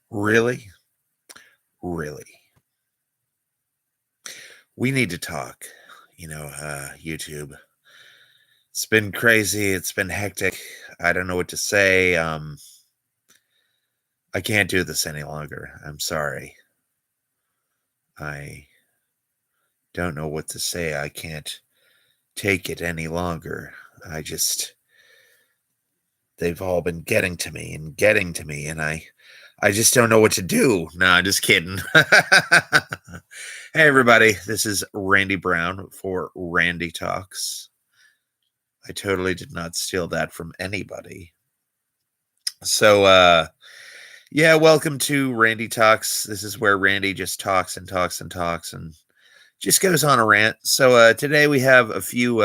Really? Really? We need to talk. YouTube. It's been crazy. It's been hectic. I don't know what to say. I can't do this any longer. I'm sorry. I don't know what to say. I can't take it any longer. They've all been getting to me and getting to me, and I just don't know what to do. No, I'm just kidding. Hey, everybody. This is Randy Brown for Randytalks. I totally did not steal that from anybody. So, yeah, welcome to Randy Talks. This is where Randy just talks and talks and talks and just goes on a rant. So, today we have a few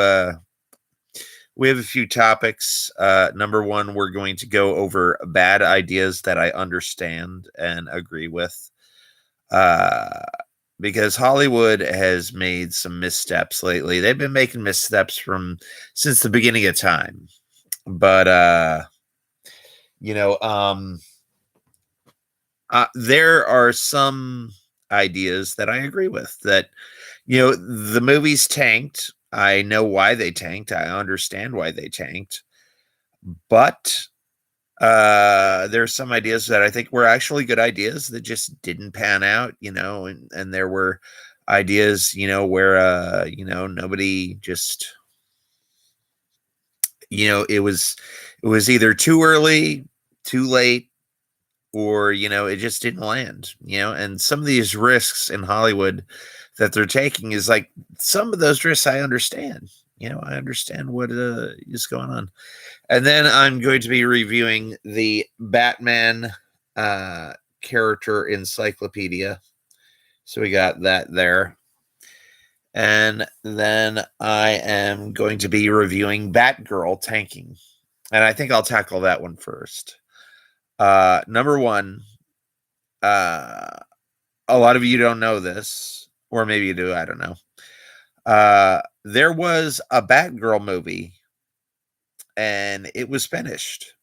topics. Number one, we're going to go over bad ideas that I understand and agree with. Because Hollywood has made some missteps lately. They've been making missteps since the beginning of time. But there are some ideas that I agree with. That the movies tanked. I know why they tanked. I understand why they tanked. But there's some ideas that I think were actually good ideas that just didn't pan out, and there were ideas, where nobody just, it was either too early, too late, or it just didn't land, and some of these risks in Hollywood that they're taking is like some of those risks I understand. I understand what is going on. And then I'm going to be reviewing the Batman character encyclopedia. So we got that there. And then I am going to be reviewing Batgirl tanking. And I think I'll tackle that one first. Number one, a lot of you don't know this, or maybe you do, I don't know. There was a Batgirl movie, and it was finished.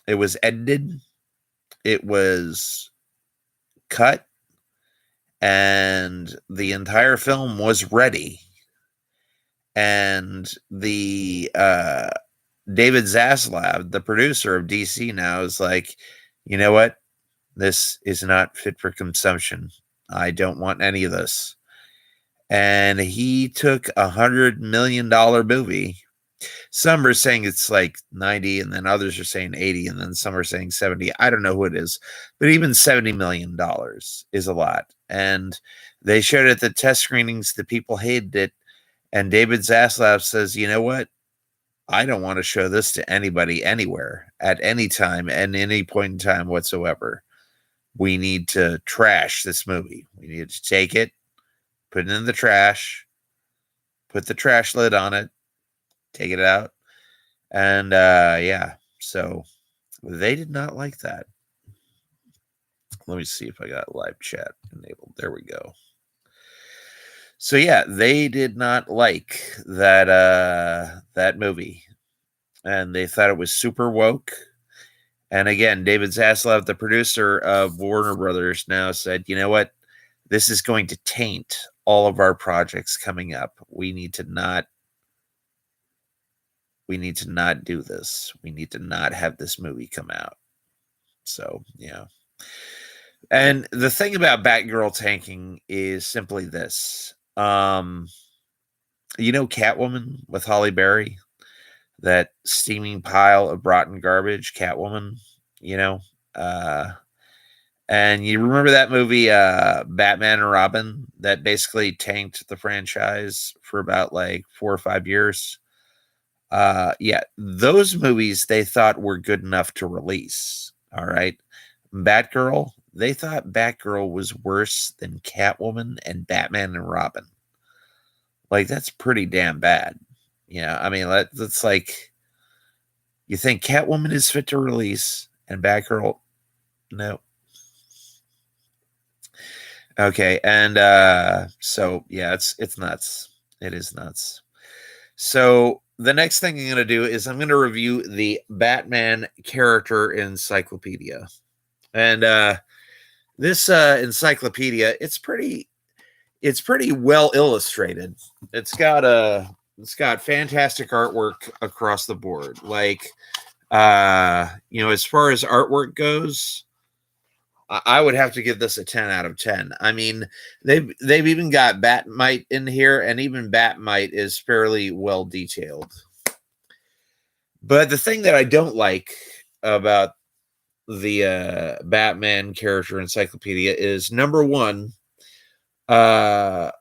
It was edited. It was cut, and the entire film was ready. And the David Zaslav, the producer of DC now, is like, you know what? This is not fit for consumption. I don't want any of this. And he took $100 million movie. Some are saying it's like 90, and then others are saying 80, and then some are saying 70. I don't know who it is, but even $70 million is a lot. And they showed it at the test screenings. The people hated it. And David Zaslav says, you know what? I don't want to show this to anybody anywhere at any time and any point in time whatsoever. We need to trash this movie. We need to take it, put it in the trash, put the trash lid on it, take it out. And yeah, so they did not like that. Let me see if I got live chat enabled. There we go. So yeah, they did not like that movie, and they thought it was super woke. And again, David Zaslav, the producer of Warner Brothers, now said, you know what? This is going to taint all of our projects coming up. We need to not do this. We need to not have this movie come out. So, yeah. And the thing about Batgirl tanking is simply this. Catwoman with Halle Berry, that steaming pile of rotten garbage, Catwoman, and you remember that movie, Batman and Robin, that basically tanked the franchise for about like 4 or 5 years. Yeah, those movies they thought were good enough to release. All right. Batgirl, they thought Batgirl was worse than Catwoman and Batman and Robin. Like, that's pretty damn bad. I mean, that's like, you think Catwoman is fit to release and Batgirl, no. Okay, and so yeah, it's nuts. It is nuts. So the next thing I'm going to do is I'm going to review the Batman character encyclopedia. And This encyclopedia, it's pretty well illustrated. It's got fantastic artwork across the board. Like as far as artwork goes, I would have to give this a 10 out of 10. I mean, they've even got Batmite in here, and even Batmite is fairly well detailed. But the thing that I don't like about the Batman character encyclopedia is, number one, uh,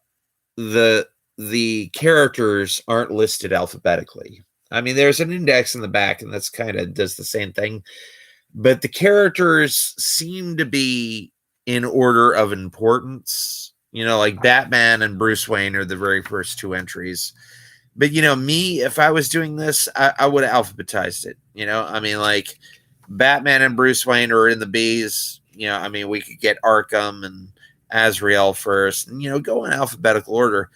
the characters aren't listed alphabetically. I mean, there's an index in the back, and that's kind of does the same thing. But the characters seem to be in order of importance. Like Batman and Bruce Wayne are the very first two entries. But me, if I was doing this, I would have alphabetized it. I mean, like Batman and Bruce Wayne are in the B's. I mean, we could get Arkham and Azrael first, and go in alphabetical order.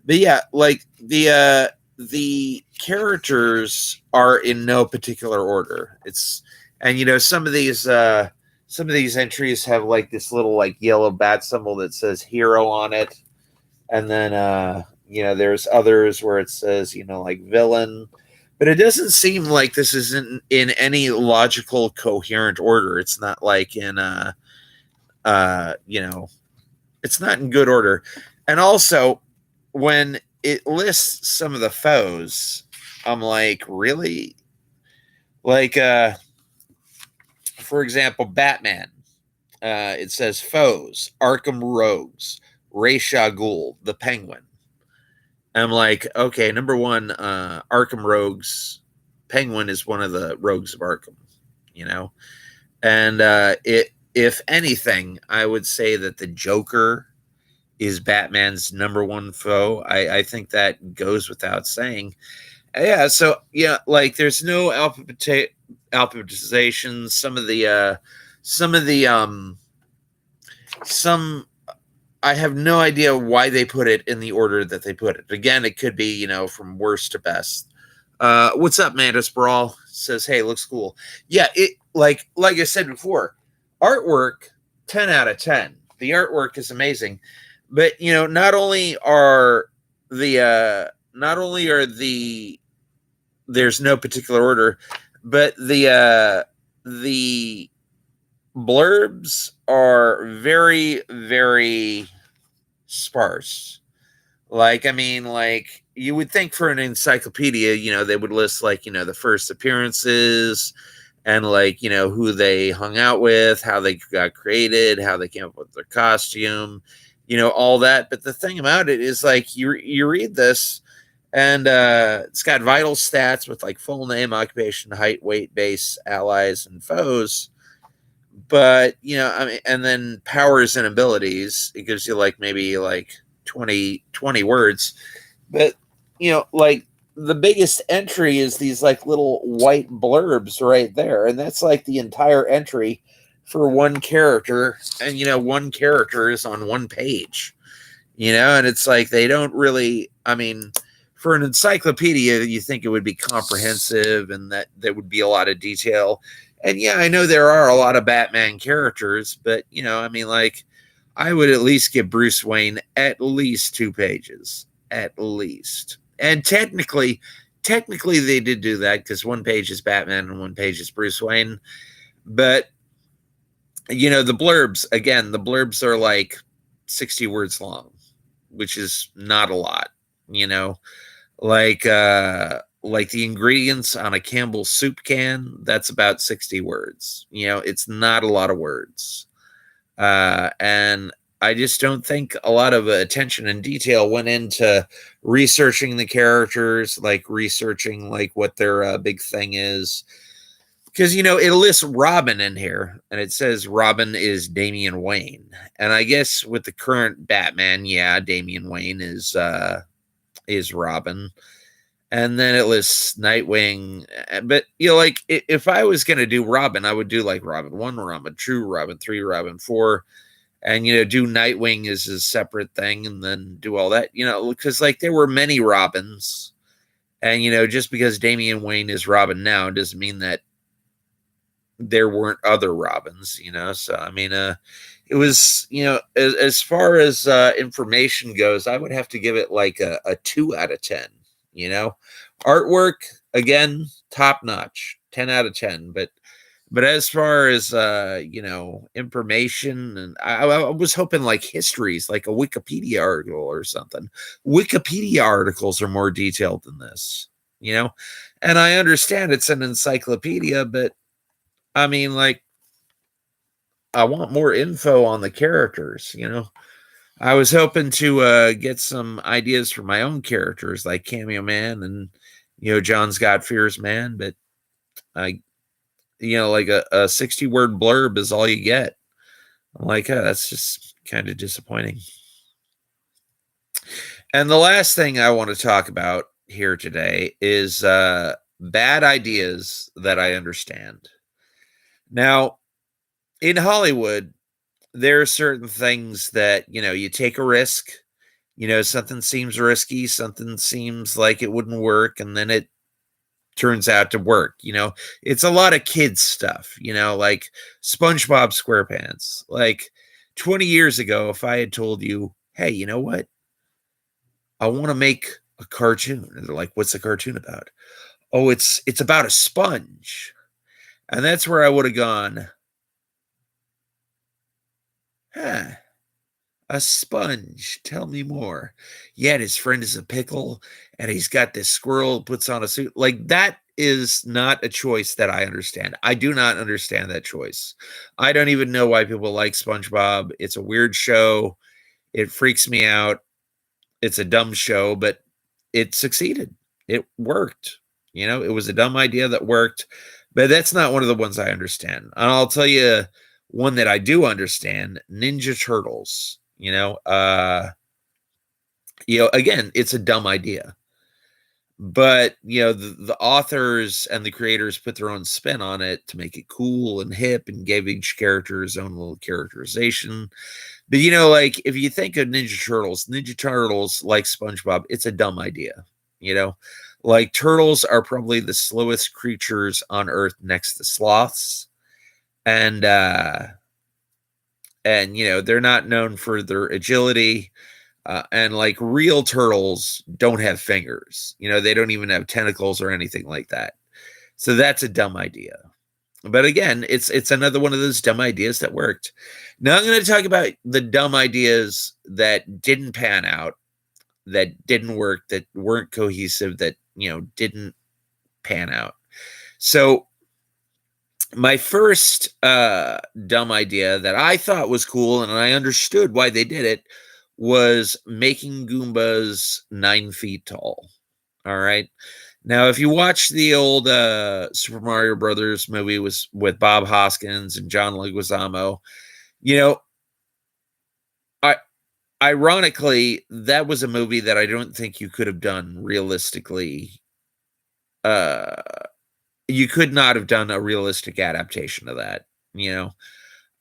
But yeah, like the characters are in no particular order. Some of these entries have like this little like yellow bat symbol that says hero on it, and then there's others where it says like villain, but it doesn't seem like this isn't in any logical coherent order. It's not like in it's not in good order. And also, when it lists some of the foes, I'm like, really? Like for example, Batman. It says foes: Arkham Rogues, Ra's al Ghul, the Penguin. I'm like, okay, number one, Arkham Rogues, Penguin is one of the rogues of Arkham, and if anything, I would say that the Joker is Batman's number one foe. I think that goes without saying. Yeah, so yeah, like there's no alphabetization. Some I have no idea why they put it in the order that they put it. Again, it could be, from worst to best. What's up, Mantis Brawl? Says, hey, looks cool. Yeah, it like I said before, artwork 10 out of 10. The artwork is amazing. But not only are the there's no particular order, but the blurbs are very, very sparse. Like, I mean, like you would think for an encyclopedia, they would list like, the first appearances and like, who they hung out with, how they got created, how they came up with their costume, all that. But the thing about it is like you read this and it's got vital stats with like full name, occupation, height, weight, base, allies, and foes. But I mean, and then powers and abilities, it gives you like maybe like 20 words. But like the biggest entry is these like little white blurbs right there, and that's like the entire entry for one character. And one character is on one page, and it's like they don't really, I mean, for an encyclopedia, you think it would be comprehensive and that there would be a lot of detail. And yeah, I know there are a lot of Batman characters, but I mean, like, I would at least give Bruce Wayne at least 2 pages, at least. And technically, they did do that because one page is Batman and one page is Bruce Wayne. But the blurbs are like 60 words long, which is not a lot. Like the ingredients on a Campbell's soup can, that's about 60 words. It's not a lot of words. And I just don't think a lot of attention and detail went into researching the characters, like researching like what their big thing is. Because, it lists Robin in here, and it says Robin is Damian Wayne. And I guess with the current Batman, yeah, Damian Wayne is Robin. And then it lists Nightwing. But, like, if I was going to do Robin, I would do, like, Robin 1, Robin 2, Robin 3, Robin 4. And, do Nightwing as a separate thing and then do all that. Because, like, there were many Robins. And, just because Damian Wayne is Robin now doesn't mean that there weren't other Robins, So I mean, it was, as far as information goes, I would have to give it like a 2 out of 10. You know, artwork again, top notch, 10 out of 10. But as far as information, and I was hoping like histories, like a Wikipedia article or something. Wikipedia articles are more detailed than this, you know. And I understand it's an encyclopedia, but I mean, like, I want more info on the characters. I was hoping to get some ideas for my own characters, like Cameo Man and John Scott Fears Man, but I like a 60-word blurb is all you get. I'm like, that's just kind of disappointing. And the last thing I want to talk about here today is bad ideas that I understand. Now, in Hollywood, there are certain things that, you take a risk, something seems risky, something seems like it wouldn't work, and then it turns out to work. It's a lot of kids stuff, like SpongeBob SquarePants. Like 20 years ago, if I had told you, hey, you know what? I want to make a cartoon. And they're like, what's the cartoon about? Oh, it's about a sponge. And that's where I would have gone, huh, a sponge. Tell me more. Yet his friend is a pickle, and he's got this squirrel puts on a suit. Like, that is not a choice that I understand. I do not understand that choice. I don't even know why people like SpongeBob. It's a weird show. It freaks me out. It's a dumb show, but it succeeded. It worked. It was a dumb idea that worked, but that's not one of the ones I understand. And I'll tell you one that I do understand, Ninja Turtles. Again, it's a dumb idea. But, the authors and the creators put their own spin on it to make it cool and hip and gave each character his own little characterization. But, like, if you think of Ninja Turtles, like SpongeBob, it's a dumb idea. Like, turtles are probably the slowest creatures on Earth next to sloths. And they're not known for their agility. And like real turtles don't have fingers. They don't even have tentacles or anything like that. So that's a dumb idea. But again, it's another one of those dumb ideas that worked. Now I'm going to talk about the dumb ideas that didn't pan out, that didn't work, that weren't cohesive, that didn't pan out. So my first dumb idea that I thought was cool and I understood why they did it was making Goombas 9 feet tall. All right. Now, if you watch the old Super Mario Brothers movie with Bob Hoskins and John Leguizamo, I ironically, that was a movie that I don't think you could have done realistically. You could not have done a realistic adaptation of that.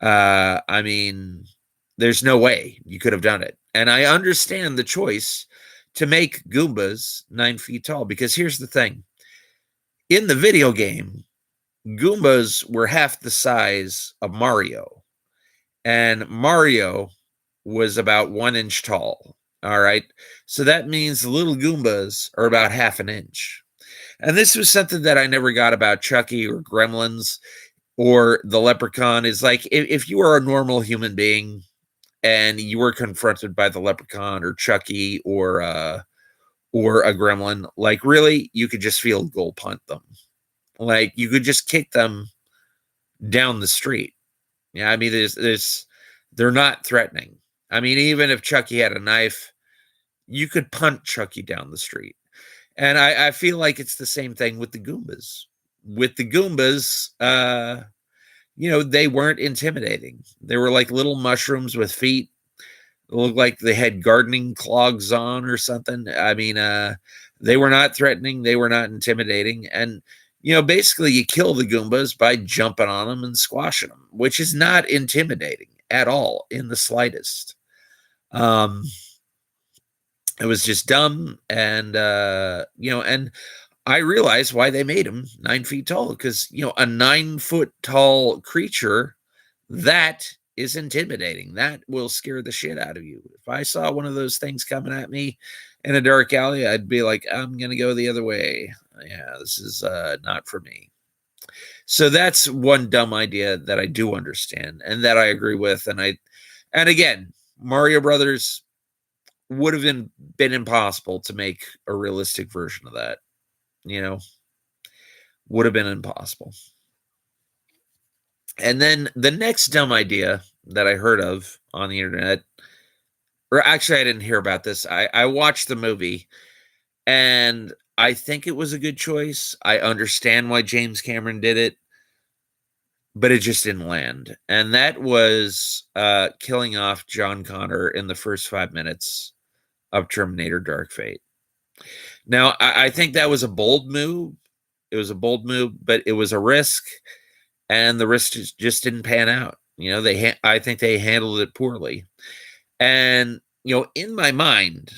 I mean, there's no way you could have done it. And I understand the choice to make Goombas 9 feet tall, because here's the thing. In the video game, Goombas were half the size of Mario, and Mario was about 1 inch tall. All right. So that means the little Goombas are about half an inch. And this was something that I never got about Chucky or Gremlins or the Leprechaun. Is like, if you are a normal human being and you were confronted by the Leprechaun or Chucky or a Gremlin, like, really, you could just field goal punt them. Like, you could just kick them down the street. Yeah, I mean, they're not threatening. I mean, even if Chucky had a knife, you could punt Chucky down the street. And I feel like it's the same thing with the Goombas. With the Goombas, they weren't intimidating. They were like little mushrooms with feet. It looked like they had gardening clogs on or something. I mean, they were not threatening. They were not intimidating. And, basically you kill the Goombas by jumping on them and squashing them, which is not intimidating at all in the slightest. It was just dumb. And, and I realized why they made him 9 feet tall, because, a 9-foot tall creature, that is intimidating. That will scare the shit out of you. If I saw one of those things coming at me in a dark alley, I'd be like, I'm going to go the other way. Yeah, this is not for me. So that's one dumb idea that I do understand and that I agree with. And again, Mario Brothers would have been impossible to make a realistic version of that. Would have been impossible. And then the next dumb idea that I heard of on the internet, or actually I didn't hear about this. I watched the movie, and I think it was a good choice. I understand why James Cameron did it, but it just didn't land. And that was killing off John Connor in the first 5 minutes of Terminator Dark Fate. Now, I think that was a bold move. It was a bold move, but it was a risk, and the risk just didn't pan out. I think they handled it poorly. And, in my mind,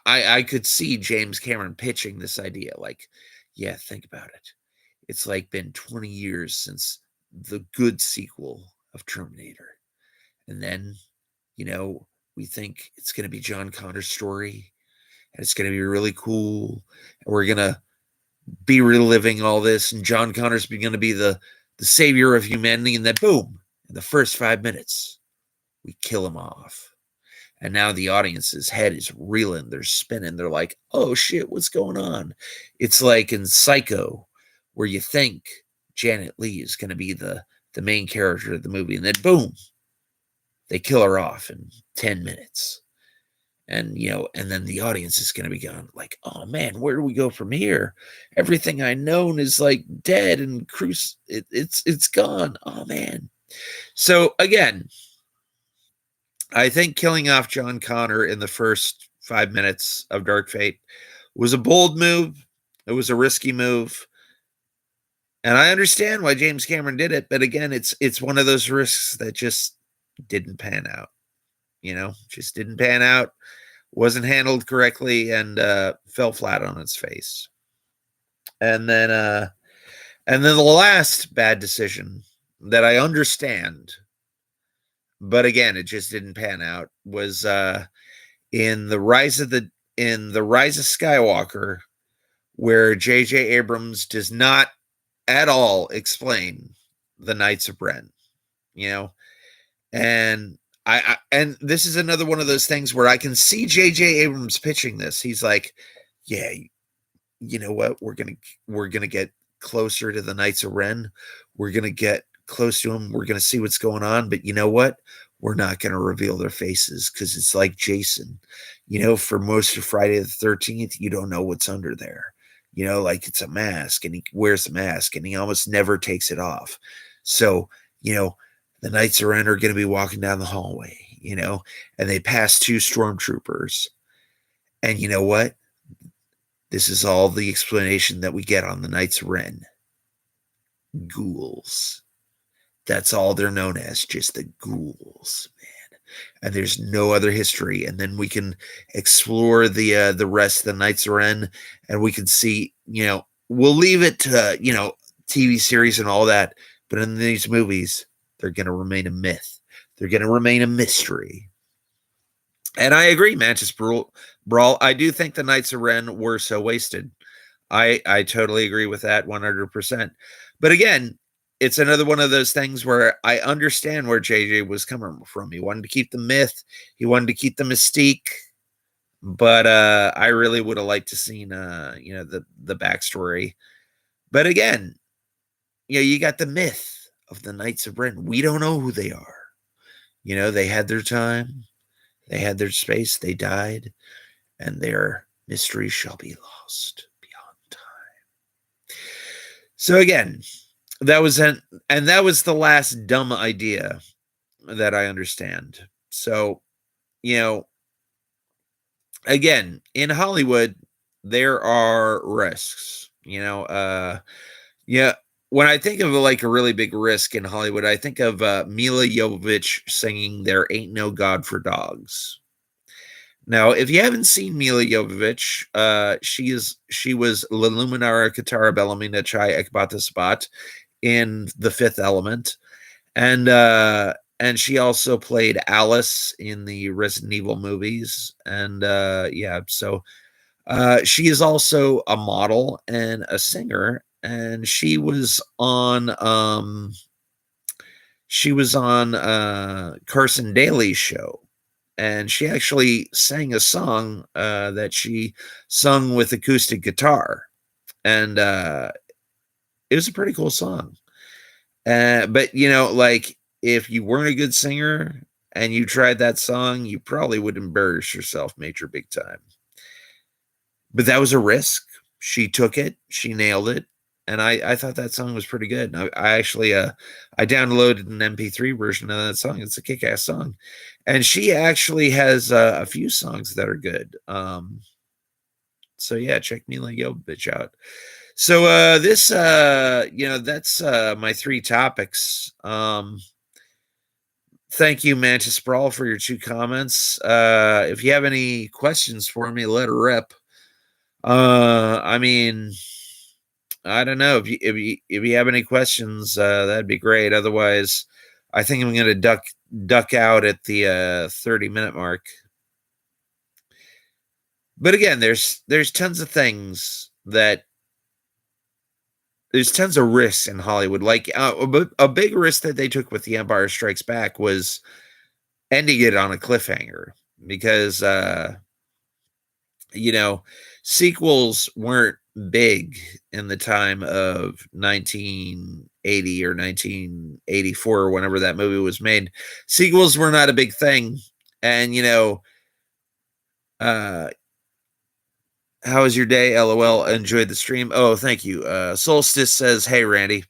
I could see James Cameron pitching this idea. Like, yeah, think about it. It's like been 20 years since the good sequel of Terminator. And then, we think it's going to be John Connor's story, and it's going to be really cool. And we're going to be reliving all this, and John Connor's going to be the savior of humanity. And then, boom, in the first 5 minutes, we kill him off. And now the audience's head is reeling. They're spinning. They're like, oh, shit, what's going on? It's like in Psycho, where you think Janet Leigh is going to be the main character of the movie. And then, boom, they kill her off in 10 minutes. And, and then the audience is going to be going like, oh, man, where do we go from here? Everything I known is like dead and it's gone. Oh, man. So, again, I think killing off John Connor in the first 5 minutes of Dark Fate was a bold move. It was a risky move. And I understand why James Cameron did it. But again, it's one of those risks that just didn't pan out. Just didn't pan out. Wasn't handled correctly, and fell flat on its face. And then the last bad decision that I understand, but again, it just didn't pan out, was in the Rise of Skywalker, where J.J. Abrams does not at all explain the Knights of Ren. And and this is another one of those things where I can see J.J. Abrams pitching this. He's like, yeah, you know what? We're gonna get closer to the Knights of Ren. We're gonna get close to them. We're gonna see what's going on. But you know what? We're not gonna reveal their faces, because it's like Jason. For most of Friday the 13th, you don't know what's under there. Like it's a mask, and he wears the mask, and he almost never takes it off. So, the Knights of Ren are going to be walking down the hallway, and they pass 2 stormtroopers. And you know what? This is all the explanation that we get on the Knights of Ren. Ghouls. That's all they're known as, just the ghouls, man. And there's no other history. And then we can explore the rest of the Knights of Ren, and we can see, we'll leave it to, TV series and all that. But in these movies, they're going to remain a myth. They're going to remain a mystery. And I agree, Mantis Brawl. I do think the Knights of Ren were so wasted. I totally agree with that 100%. But again, it's another one of those things where I understand where JJ was coming from. He wanted to keep the myth. He wanted to keep the mystique. But I really would have liked to seen, the backstory. But again, you got the myth of the Knights of Ren. We don't know who they are. They had their time. They had their space. They died. And their mystery shall be lost beyond time. So again, that was the last dumb idea that I understand. So, again, in Hollywood, there are risks. When I think of like a really big risk in Hollywood, I think of Mila Jovovich singing "There Ain't No God for Dogs." Now, if you haven't seen Mila Jovovich, she was La Luminara Katara Bellamina Chai Ekbata Spot in The Fifth Element, and she also played Alice in the Resident Evil movies, and yeah, so she is also a model and a singer, and she was on Carson Daly's show, and she actually sang a song that she sung with acoustic guitar, and it was a pretty cool song. But like if you weren't a good singer and you tried that song, you probably would embarrass yourself major big time. But that was a risk. She took it. She nailed it. And I thought that song was pretty good. I actually I downloaded an MP3 version of that song. It's a kick-ass song, and she actually has a few songs that are good. So yeah, check Mila Jovovich out. So this that's my three topics. Thank you, Mantis Sprawl, for your two comments. If you have any questions for me, let her rip. I mean, I don't know if you have any questions, that'd be great. Otherwise, I think I'm going to duck out at the 30-minute mark. But again, there's tons of things that there's tons of risks in Hollywood. Like a big risk that they took with The Empire Strikes Back was ending it on a cliffhanger because sequels weren't big in the time of 1980 or 1984 or whenever that movie was made. Sequels were not a big thing, and uh how was your day? LOL. Enjoyed the stream. Oh, thank you. Solstice says, "Hey, Randy."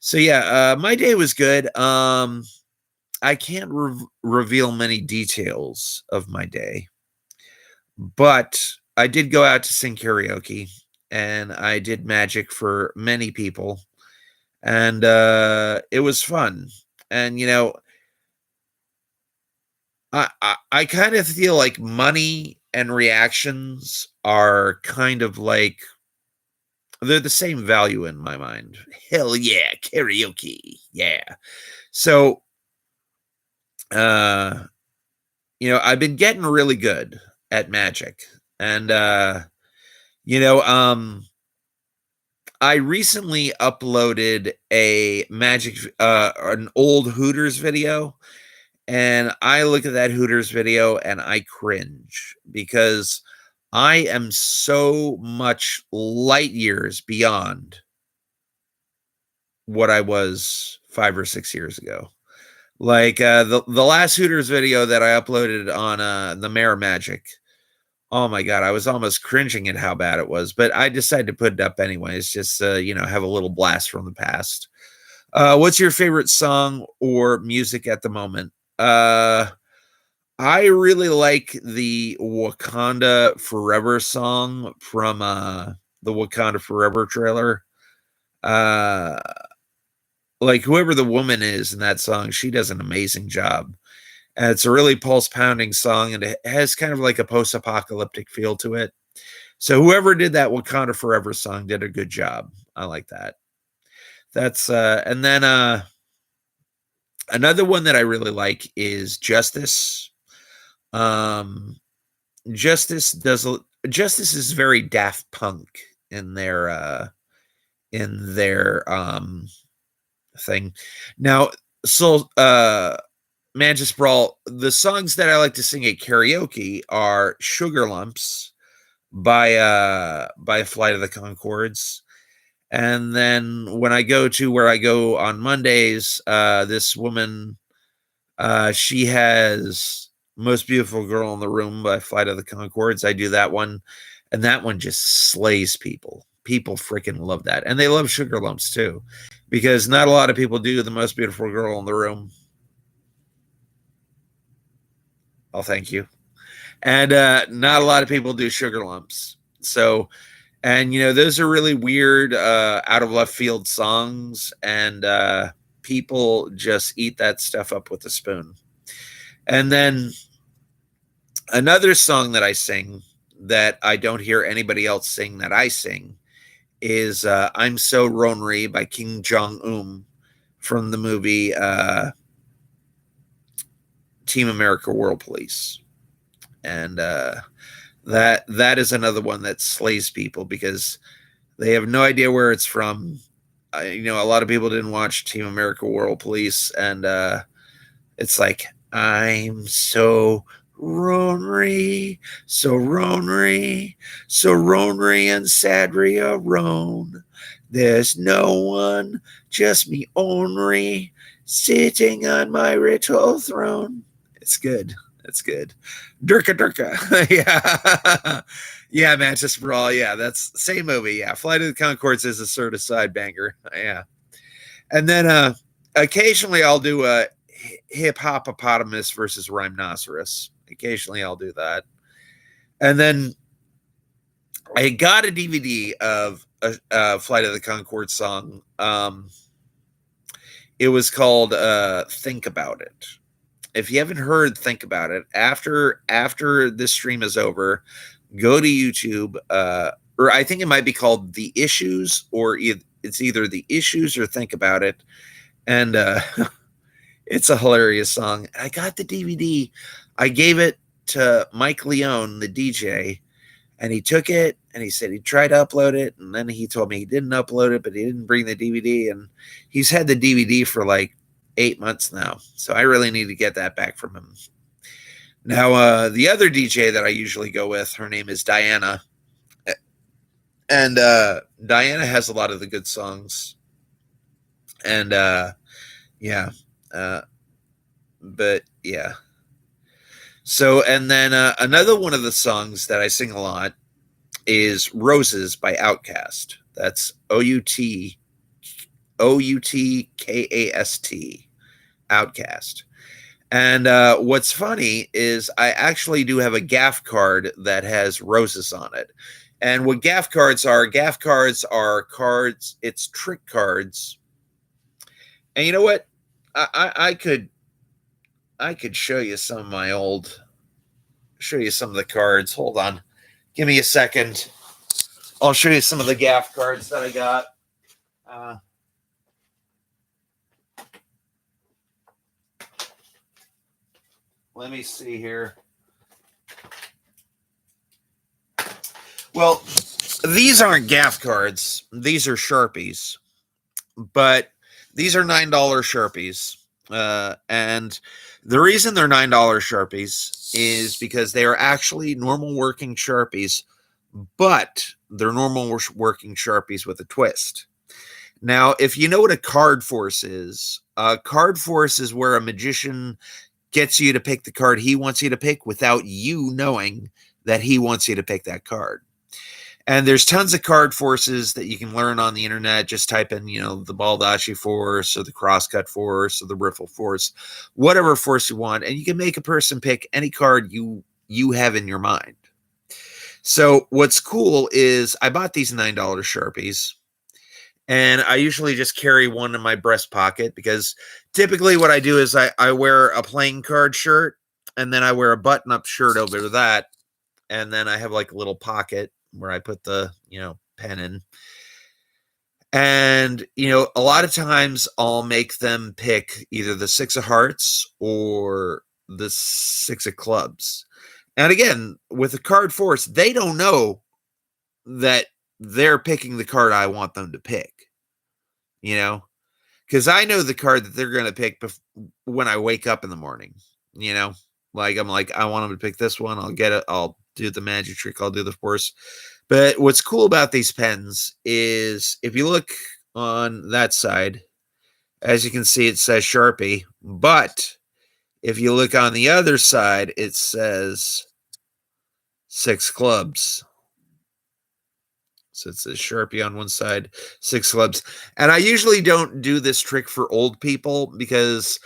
So yeah, my day was good. I can't reveal many details of my day, but I did go out to sing karaoke, and I did magic for many people, and it was fun. And I kind of feel like money and reactions are kind of like they're the same value in my mind. Hell yeah, karaoke. Yeah. So uh I've been getting really good at magic. And you know, I recently uploaded a magic an old Hooters video, and I look at that Hooters video and I cringe because I am so much light years beyond what I was 5 or 6 years ago. Like the last Hooters video that I uploaded on the Mayor Magic. Oh my god, I was almost cringing at how bad it was, but I decided to put it up anyways, just have a little blast from the past. What's your favorite song or music at the moment? I really like the Wakanda Forever song from the Wakanda Forever trailer. Uh like whoever the woman is in that song, she does an amazing job. And it's a really pulse pounding song, and it has kind of like a post apocalyptic feel to it. So whoever did that Wakanda Forever song did a good job. I like that. That's and then another one that I really like is Justice. Um Justice does Justice is very Daft Punk in their thing. Now, so Mantis Brawl, the songs that I like to sing at karaoke are Sugar Lumps by Flight of the Conchords. And then when I go to where I go on Mondays, this woman, she has Most Beautiful Girl in the Room by Flight of the Conchords. I do that one, and that one just slays people. People freaking love that. And they love Sugar Lumps too, because not a lot of people do The Most Beautiful Girl in the Room. Oh, thank you. And not a lot of people do Sugar Lumps. So, and those are really weird, out of left field songs, and people just eat that stuff up with a spoon. And then Another song that I sing that I don't hear anybody else sing that I sing is I'm So Ronri by King Jong-un from the movie Team America World Police. And that is another one that slays people because they have no idea where it's from. A lot of people didn't watch Team America World Police, and it's like, I'm so Ronry, so Ronry, so Ronry and Sadria Roan. There's no one, just me only, sitting on my little throne. It's good. It's good. Durka Durka. Yeah. Yeah, Manchester Brawl. Yeah, that's the same movie. Yeah. Flight of the Conchords is a certified banger. Yeah. And then occasionally I'll do a hip hopopotamus versus rhinoceros. Occasionally I'll do that. And then I got a DVD of a Flight of the Conchords song. It was called Think About It. If you haven't heard Think About It, after this stream is over, go to YouTube, or I think it might be called The Issues, or it's either The Issues or Think About It. And it's a hilarious song. I got the DVD. I gave it to Mike Leone, the DJ, and he took it and he said he tried to upload it. And then he told me he didn't upload it, but he didn't bring the DVD. And he's had the DVD for like 8 months now. So I really need to get that back from him. Now, the other DJ that I usually go with, her name is Diana. And Diana has a lot of the good songs. And yeah. But yeah. So, and then another one of the songs that I sing a lot is Roses by Outkast. That's Outkast, Outkast. And what's funny is I actually do have a gaff card that has roses on it. And what gaff cards are cards, it's trick cards. And you know what? I could show you some of the cards. Hold on. Give me a second. I'll show you some of the gaff cards that I got. Let me see here. Well, these aren't gaff cards. These are Sharpies. But these are $9 Sharpies. And the reason they're $9 Sharpies is because they are actually normal working Sharpies, but they're normal working Sharpies with a twist. Now, if you know what a card force is where a magician gets you to pick the card he wants you to pick without you knowing that he wants you to pick that card. And there's tons of card forces that you can learn on the internet. Just type in, the Baldacci force or the crosscut force or the riffle force, whatever force you want. And you can make a person pick any card you have in your mind. So what's cool is I bought these $9 Sharpies. And I usually just carry one in my breast pocket because typically what I do is I wear a playing card shirt and then I wear a button-up shirt over that. And then I have like a little pocket where I put the, pen in. And, a lot of times I'll make them pick either the 6 of hearts or the 6 of clubs. And again, with the card force, they don't know that they're picking the card I want them to pick, because I know the card that they're going to pick when I wake up in the morning, like I'm like, I want them to pick this one. I'll get it. I'll do the magic trick. I'll do the force. But what's cool about these pens is if you look on that side, as you can see, it says Sharpie. But if you look on the other side, it says 6 clubs. So it says Sharpie on one side, 6 clubs. And I usually don't do this trick for old people because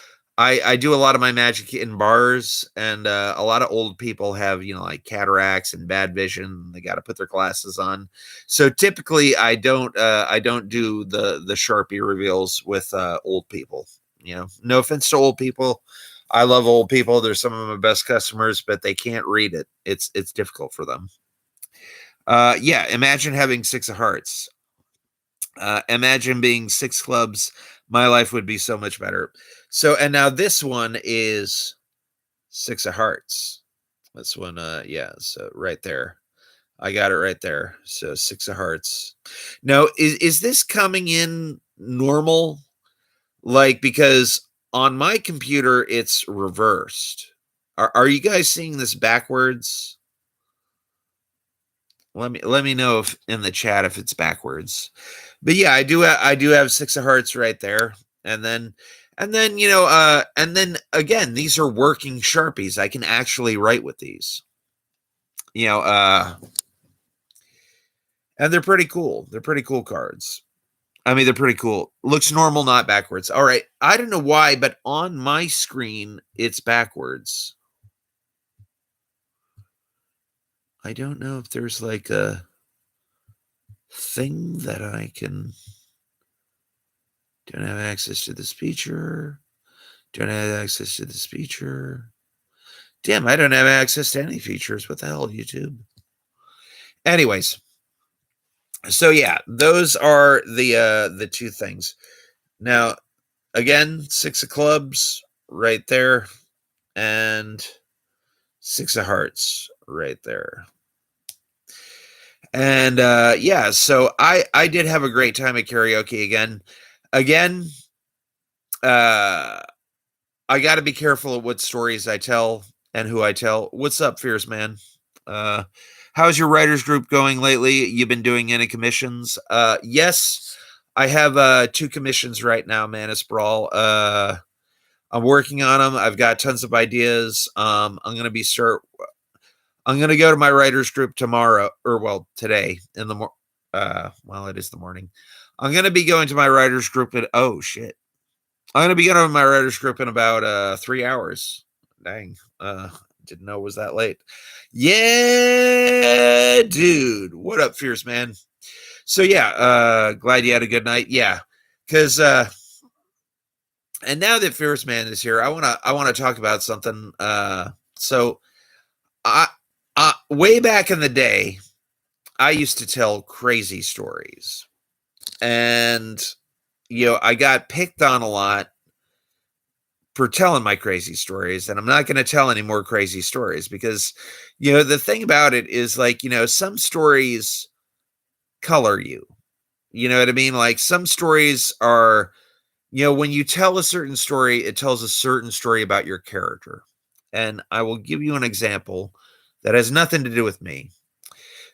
I do a lot of my magic in bars, and a lot of old people have, like cataracts and bad vision. They got to put their glasses on. So typically I don't do the Sharpie reveals with old people. No offense to old people. I love old people. They're some of my best customers, but they can't read it. It's difficult for them. Yeah, imagine having six of hearts. Imagine being six clubs. My life would be so much better. So, and now this one is six of hearts. This one, yeah, so right there. I got it right there. So six of hearts. Now, is this coming in normal? Like, because on my computer it's reversed. Are you guys seeing this backwards? Let me know if in the chat if it's backwards. But yeah, I do have six of hearts right there. And then and then again, these are working Sharpies. I can actually write with these. And they're pretty cool. They're pretty cool cards. I mean, they're pretty cool. Looks normal, not backwards. All right. I don't know why, but on my screen, it's backwards. I don't know if there's like a thing that I can. Don't have access to this feature. Don't have access to this feature. Damn, I don't have access to any features. What the hell, YouTube? Anyways, so yeah, those are the two things. Now, again, six of clubs right there, and six of hearts right there. And yeah, so I did have a great time at karaoke again. I got to be careful of what stories I tell and who I tell. What's up, Fierce Man? How's your writers group going lately? You've been doing any commissions? Yes, I have 2 commissions right now, Manus Brawl. I'm working on them. I've got tons of ideas. I'm going to go to my writers group tomorrow, or well, today in the well, it is the morning. I'm going to be going to my writers group at oh shit. I'm going to be going to my writers group in about 3 hours. Dang. Didn't know it was that late. Yeah, dude. What up, Fierce Man? So yeah, glad you had a good night. Yeah. Cuz and now that Fierce Man is here, I want to talk about something. So I way back in the day, I used to tell crazy stories. And I got picked on a lot for telling my crazy stories, and I'm not going to tell any more crazy stories because the thing about it is, like, some stories color you. You know what I mean? Like, some stories are, when you tell a certain story, it tells a certain story about your character. And I will give you an example that has nothing to do with me.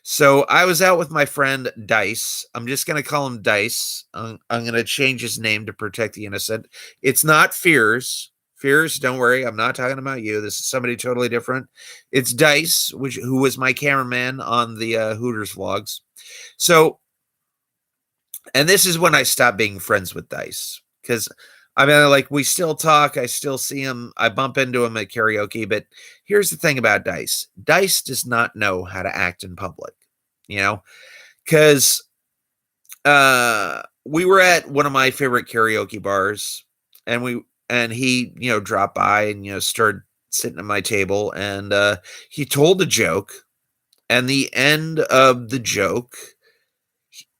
So I was out with my friend Dice. I'm just going to call him Dice. I'm going to change his name to protect the innocent. It's not Fears. Fears, don't worry. I'm not talking about you. This is somebody totally different. It's Dice, who was my cameraman on the Hooters vlogs. So, and this is when I stopped being friends with Dice. Because, I mean, like, we still talk. I still see him. I bump into him at karaoke. But here's the thing about Dice. Dice does not know how to act in public. Because we were at one of my favorite karaoke bars, and he dropped by and started sitting at my table, and he told a joke, and the end of the joke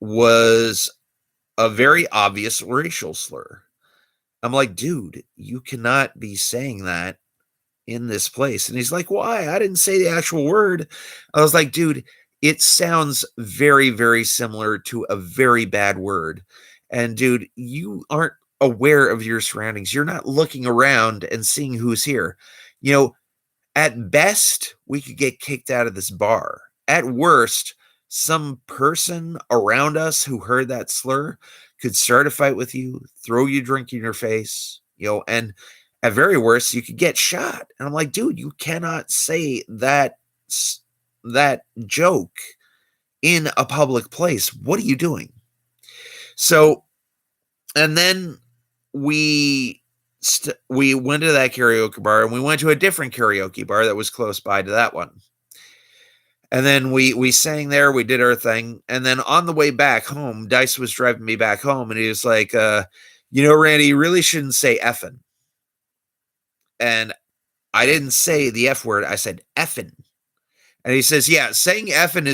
was a very obvious racial slur. I'm like, dude, you cannot be saying that in this place. And he's like, why? I didn't say the actual word. I was like, dude, it sounds very, very similar to a very bad word. And dude, you aren't aware of your surroundings. You're not looking around and seeing who's here. At best, we could get kicked out of this bar. At worst, some person around us who heard that slur could start a fight with you, throw you drink in your face, and at very worst, you could get shot. And I'm like, dude, you cannot say that joke in a public place. What are you doing? So, and then we went to that karaoke bar, and we went to a different karaoke bar that was close by to that one. And then we sang there, we did our thing. And then on the way back home, Dice was driving me back home, and he was like, Randy, you really shouldn't say effing. And I didn't say the F word. I said effing. And he says, yeah, saying effing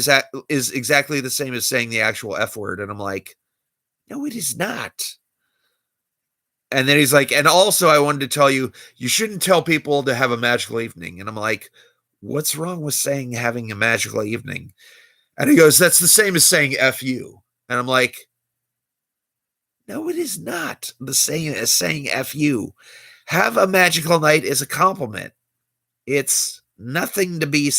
is exactly the same as saying the actual F word. And I'm like, no, it is not. And then he's like, and also I wanted to tell you, you shouldn't tell people to have a magical evening. And I'm like, what's wrong with saying having a magical evening? And he goes, that's the same as saying F you. And I'm like, no, it is not the same as saying F you. Have a magical night is a compliment. It's nothing to be.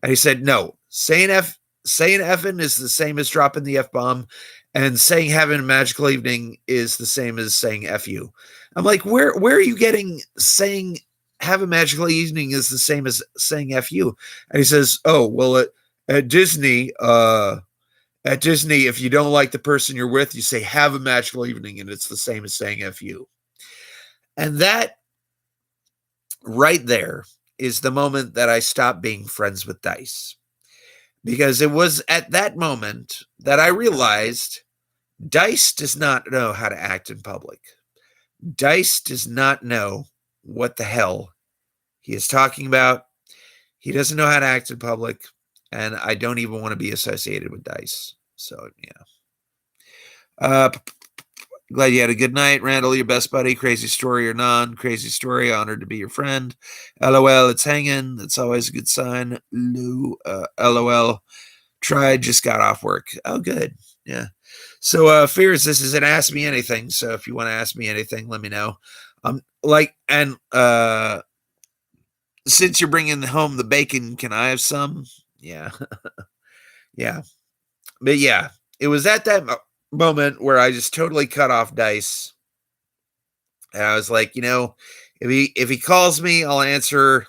And he said, no, saying effing is the same as dropping the F bomb, and saying having a magical evening is the same as saying F you. I'm like, where are you getting saying have a magical evening is the same as saying F you? And he says, oh, well, at Disney, if you don't like the person you're with, you say have a magical evening, and it's the same as saying F you. And that right there is the moment that I stopped being friends with Dice. Because it was at that moment that I realized Dice does not know how to act in public. Dice does not know what the hell he is talking about. He doesn't know how to act in public, and I don't even want to be associated with Dice. So, yeah. Glad you had a good night, Randall, your best buddy. Crazy story or non-crazy story. Honored to be your friend. LOL, it's hanging. That's always a good sign. LOL. Tried, just got off work. Oh, good. Yeah. So, Fears, this is an Ask Me Anything. So if you want to ask me anything, let me know. Since you're bringing home the bacon, can I have some? Yeah. Yeah. But yeah, it was at that moment where I just totally cut off Dice. And I was like, if he calls me, I'll answer.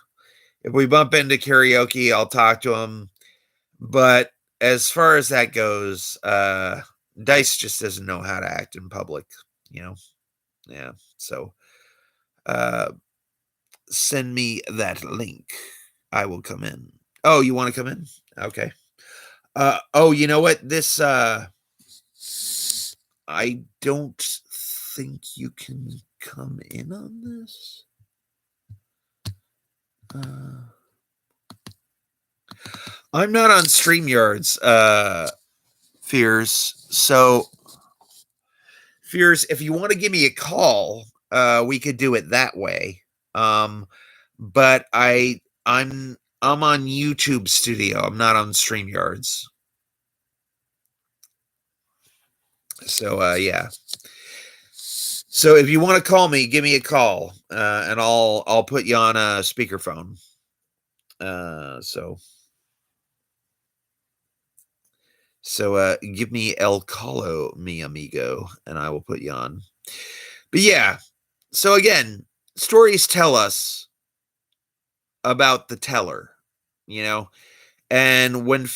If we bump into karaoke, I'll talk to him. But as far as that goes, Dice just doesn't know how to act in public, Yeah. So send me that link. I will come in. Oh, you want to come in? Okay. Oh, you know what? This I don't think you can come in on this. I'm not on StreamYard's Fears. So Fears, if you want to give me a call, we could do it that way. But I'm on YouTube Studio. I'm not on StreamYards. So yeah. So if you want to call me, give me a call, and I'll put you on a speakerphone. So give me El Calo, mi amigo, and I will put you on. But yeah, so again, stories tell us about the teller, and when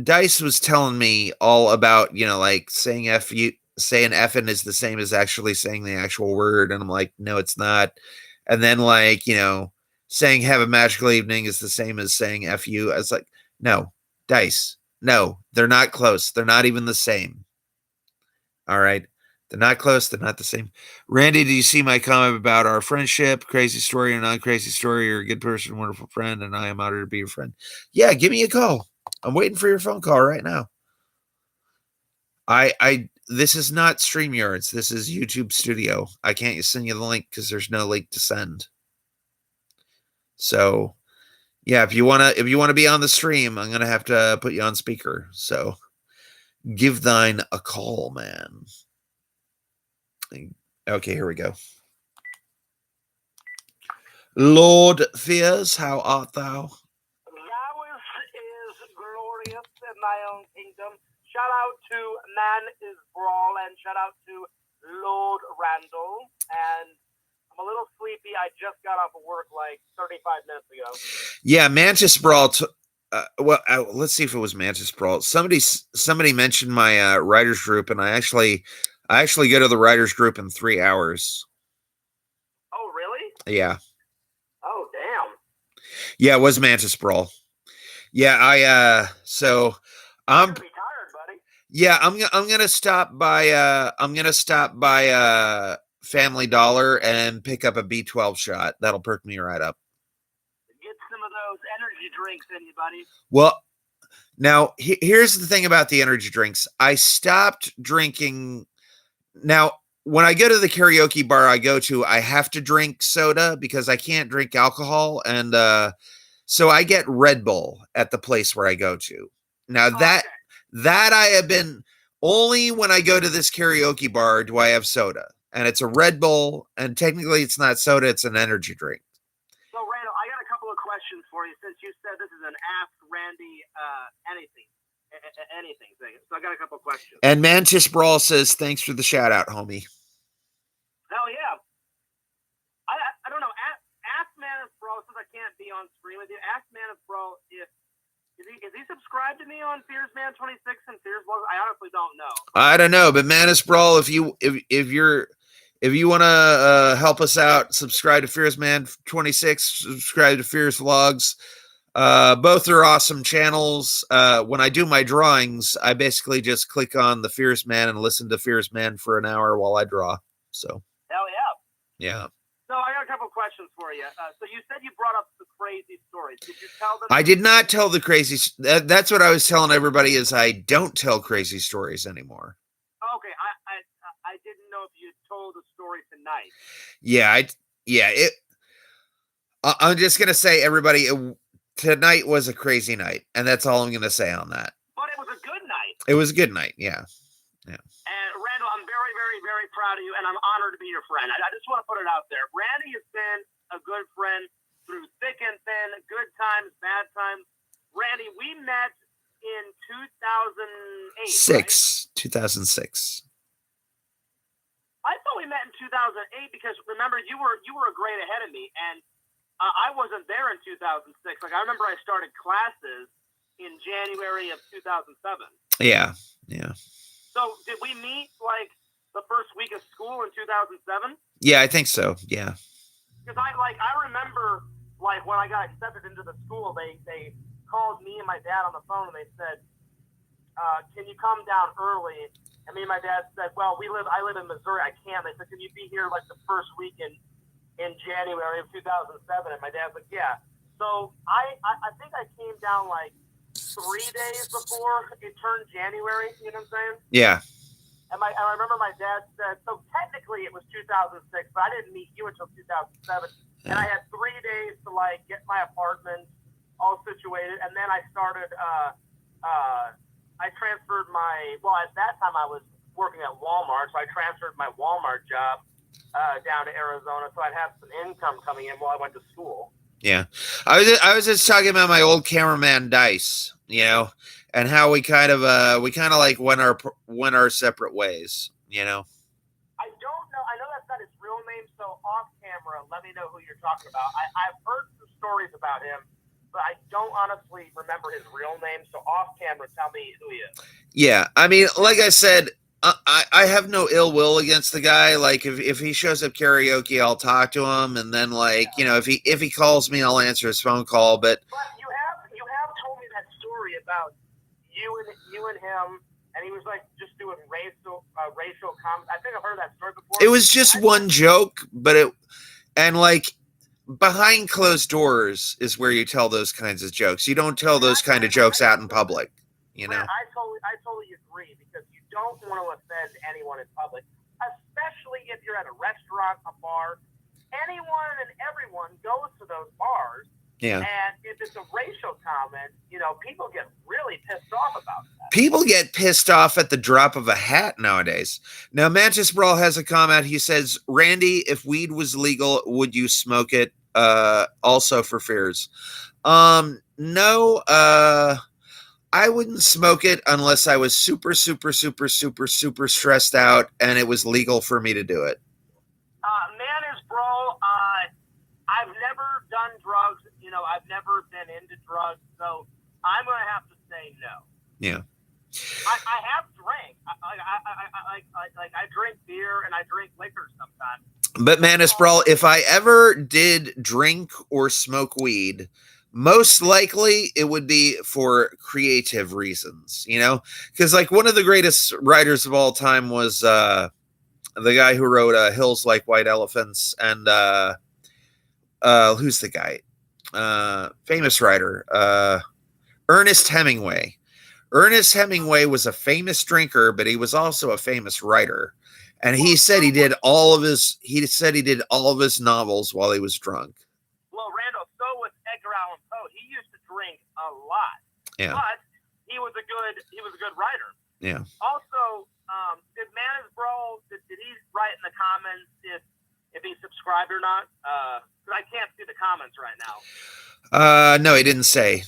Dice was telling me all about, like saying effing is the same as actually saying the actual word, and I'm like, no, it's not. And then like, saying have a magical evening is the same as saying F you. I was like, no, Dice. No, they're not close. They're not even the same. All right. They're not close. They're not the same. Randy, do you see my comment about our friendship? Crazy story or non-crazy story? You're a good person, wonderful friend, and I am honored to be your friend. Yeah, give me a call. I'm waiting for your phone call right now. This is not StreamYards. This is YouTube Studio. I can't send you the link because there's no link to send. So, yeah, if you wanna be on the stream, I'm gonna have to put you on speaker. So, give thine a call, man. Okay, here we go. Lord Fears, how art thou? Yahweh is glorious in thy own kingdom. Shout out to Man is Brawl, and shout out to Lord Randall. And I'm a little sleepy. I just got off of work like 35 minutes ago. Yeah, Mantis Brawl. Let's see if it was Mantis Brawl. Somebody mentioned my writers group, and I actually go to the writers group in 3 hours. Oh, really? Yeah. Oh, damn. Yeah, it was Mantis Brawl. Yeah, so I'm tired, buddy. Yeah, I'm gonna stop by Family Dollar and pick up a B12 shot. That'll perk me right up. Get some of those energy drinks in you, buddy. Well, now here's the thing about the energy drinks. I stopped drinking. Now, when I go to the karaoke bar I go to, I have to drink soda because I can't drink alcohol. And so I get Red Bull at the place where I go to. Now that I have been only when I go to this karaoke bar do I have soda. And it's a Red Bull, and technically it's not soda, it's an energy drink. So, Randall, I got a couple of questions for you since you said this is an Ask Randy anything thing. So I got a couple of questions. And Mantis Brawl says, thanks for the shout out, homie. Hell yeah. I don't know. Ask Mantis Brawl, since I can't be on screen with you, ask Mantis Brawl if is he subscribed to me on FearsMan26 and Fears Vlogs? I honestly don't know. I don't know, but Mantis Brawl, if you want to help us out, subscribe to FearsMan26, subscribe to Fears Vlogs. Both are awesome channels. When I do my drawings, I basically just click on the Fierce Man and listen to Fierce Man for an hour while I draw. So hell yeah. Yeah. So I got a couple of questions for you. So you said you brought up the crazy stories. Did you tell them? I did not tell the crazy. That's what I was telling everybody is I don't tell crazy stories anymore. Okay, I didn't know if you told a story tonight. I'm just gonna say, everybody, tonight was a crazy night, and that's all I'm gonna say on that. But it was a good night. It was a good night, yeah. And Randall, I'm very, very, very proud of you, and I'm honored to be your friend. I just want to put it out there. Randy has been a good friend through thick and thin, good times, bad times. Randy, we met in 2008. 2006. I thought we met in 2008 because remember you were a grade ahead of me, and I wasn't there in 2006. Like I remember I started classes in January of 2007. Yeah. So did we meet like the first week of school in 2007? Yeah, I think so. Yeah. Because I remember like when I got accepted into the school, they called me and my dad on the phone and they said, "Can you come down early?" And me and my dad said, "Well, I live in Missouri. I can't." They said, "Can you be here like the first week in January of 2007?" And my dad's like, "Yeah." So I think I came down like 3 days before it turned January. You know what I'm saying? Yeah. And I remember my dad said, so technically it was 2006, but I didn't meet you until 2007. And I had 3 days to like get my apartment all situated. And then I started, I transferred at that time I was working at Walmart. So I transferred my Walmart job down to Arizona. So I'd have some income coming in while I went to school. Yeah. I was just talking about my old cameraman Dice, and how we kind of like went our separate ways, I don't know. I know that's not his real name, so off camera, let me know who you're talking about. I've heard some stories about him, but I don't honestly remember his real name, so off camera, tell me who he is. Yeah, I mean, like I said, I have no ill will against the guy. Like if he shows up karaoke, I'll talk to him, and then if he calls me, I'll answer his phone call. But you have told me that story about you and him, and he was like just doing racial comments. I think I've heard that story before. It was just one joke, but behind closed doors is where you tell those kinds of jokes. You don't tell those kind of jokes out in public. I totally agree because you don't want to offend anyone in public, especially if you're at a restaurant, a bar. Anyone and everyone goes to those bars. Yeah. And if it's a racial comment, people get really pissed off about that. People get pissed off at the drop of a hat nowadays. Now, Mantis Brawl has a comment. He says, Randy, if weed was legal, would you smoke it? Also for fears. No, I wouldn't smoke it unless I was super, super, super, super, super stressed out and it was legal for me to do it. Mantis Brawl, I've never done drugs. I've never been into drugs, so I'm going to have to say no. Yeah. I have drank. I drink beer and I drink liquor sometimes. But Mantis Brawl, if I ever did drink or smoke weed, most likely it would be for creative reasons, because like one of the greatest writers of all time was the guy who wrote Hills Like White Elephants, and who's the guy? Famous writer, Ernest Hemingway. Ernest Hemingway was a famous drinker, but he was also a famous writer. And he said he did all of his novels while he was drunk. Well, Randall, so was Edgar Allan Poe. He used to drink a lot. Yeah. But he was a good writer. Yeah. Also, did Man is Brawl, did he write in the comments if he subscribed or not? Because I can't see the comments right now. No, he didn't say.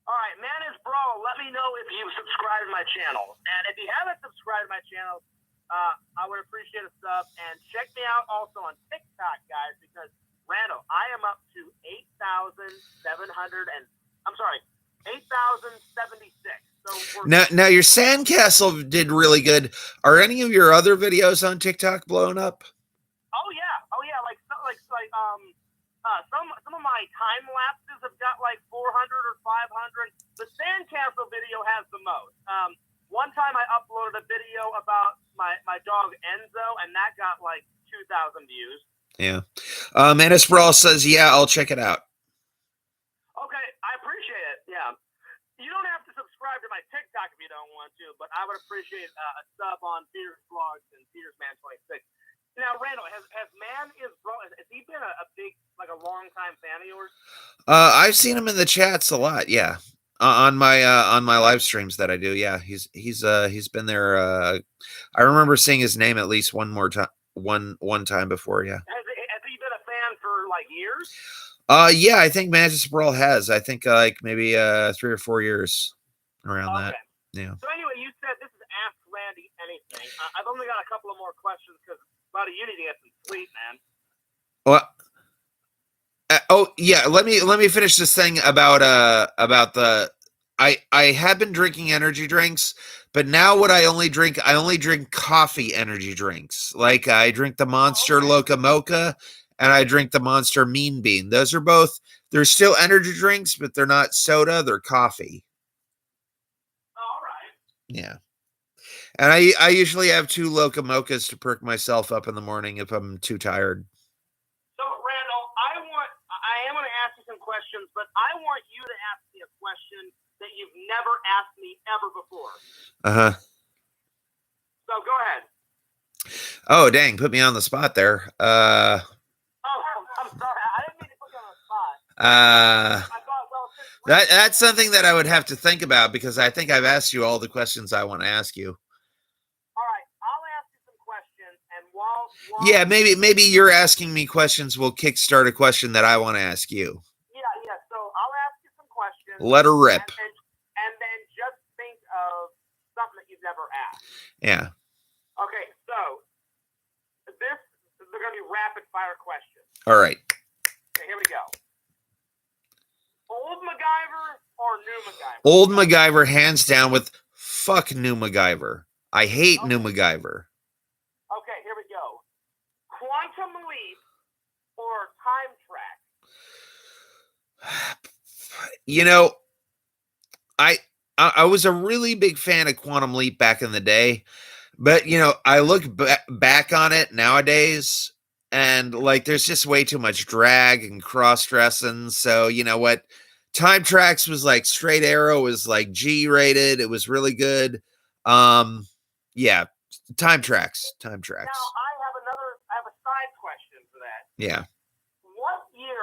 All right, Man is Brawl, let me know if you've subscribed to my channel. And if you haven't subscribed to my channel, I would appreciate a sub. And check me out also on TikTok, guys, because Randall, I am up to 8,076. So now your sandcastle did really good. Are any of your other videos on TikTok blown up? Oh yeah. Some of my time lapses have got like 400 or 500. The sandcastle video has the most. One time I uploaded a video about my dog Enzo, and that got like 2,000 views. Yeah. Menace Brawl says, yeah, I'll check it out. Okay, I appreciate it. Yeah. You don't have to subscribe to my TikTok if you don't want to, but I would appreciate a sub on Peter's Vlogs and Peter's Man 26. Now, Randall, has Man is Brawl, has he been a big, like a long time fan of yours? I've seen him in the chats a lot. Yeah. On my live streams that I do. Yeah. He's been there. I remember seeing his name at least one time before. Yeah. Has he been a fan for like years? Yeah, I think Magic Brawl has. I think like maybe 3 or 4 years around that. Yeah. So anyway, you said this is Ask Randy Anything. I've only got a couple of more questions because, buddy, you need to get some sleep, man. Well, oh yeah. Let me finish this thing about the. I have been drinking energy drinks, but now what I only drink coffee energy drinks. Like I drink the Monster Loca Mocha. And I drink the Monster Mean Bean. They're still energy drinks, but they're not soda. They're coffee. All right. Yeah. And I usually have 2 Loca Mochas to perk myself up in the morning if I'm too tired. So, Randall, I am going to ask you some questions, but I want you to ask me a question that you've never asked me ever before. Uh-huh. So, go ahead. Oh, dang. Put me on the spot there. I'm sorry. I didn't mean to put you on the spot. That's something that I would have to think about because I think I've asked you all the questions I want to ask you. All right, I'll ask you some questions, and while yeah, maybe you're asking me questions will kickstart a question that I want to ask you. Yeah. So I'll ask you some questions. Let her rip. And then just think of something that you've never asked. Yeah. Okay, so they're going to be rapid fire questions. All right. Okay, here we go. Old MacGyver or new MacGyver? Old MacGyver, hands down, with fuck new MacGyver. I hate new MacGyver. Okay, here we go. Quantum Leap or Time Track? You know, I was a really big fan of Quantum Leap back in the day. But, you know, I look back on it nowadays and like there's just way too much drag and cross-dressing. So, you know what? Time Tracks was like Straight Arrow was like G-rated. It was really good. Yeah, Time Tracks. Now, I have a side question for that. Yeah. What year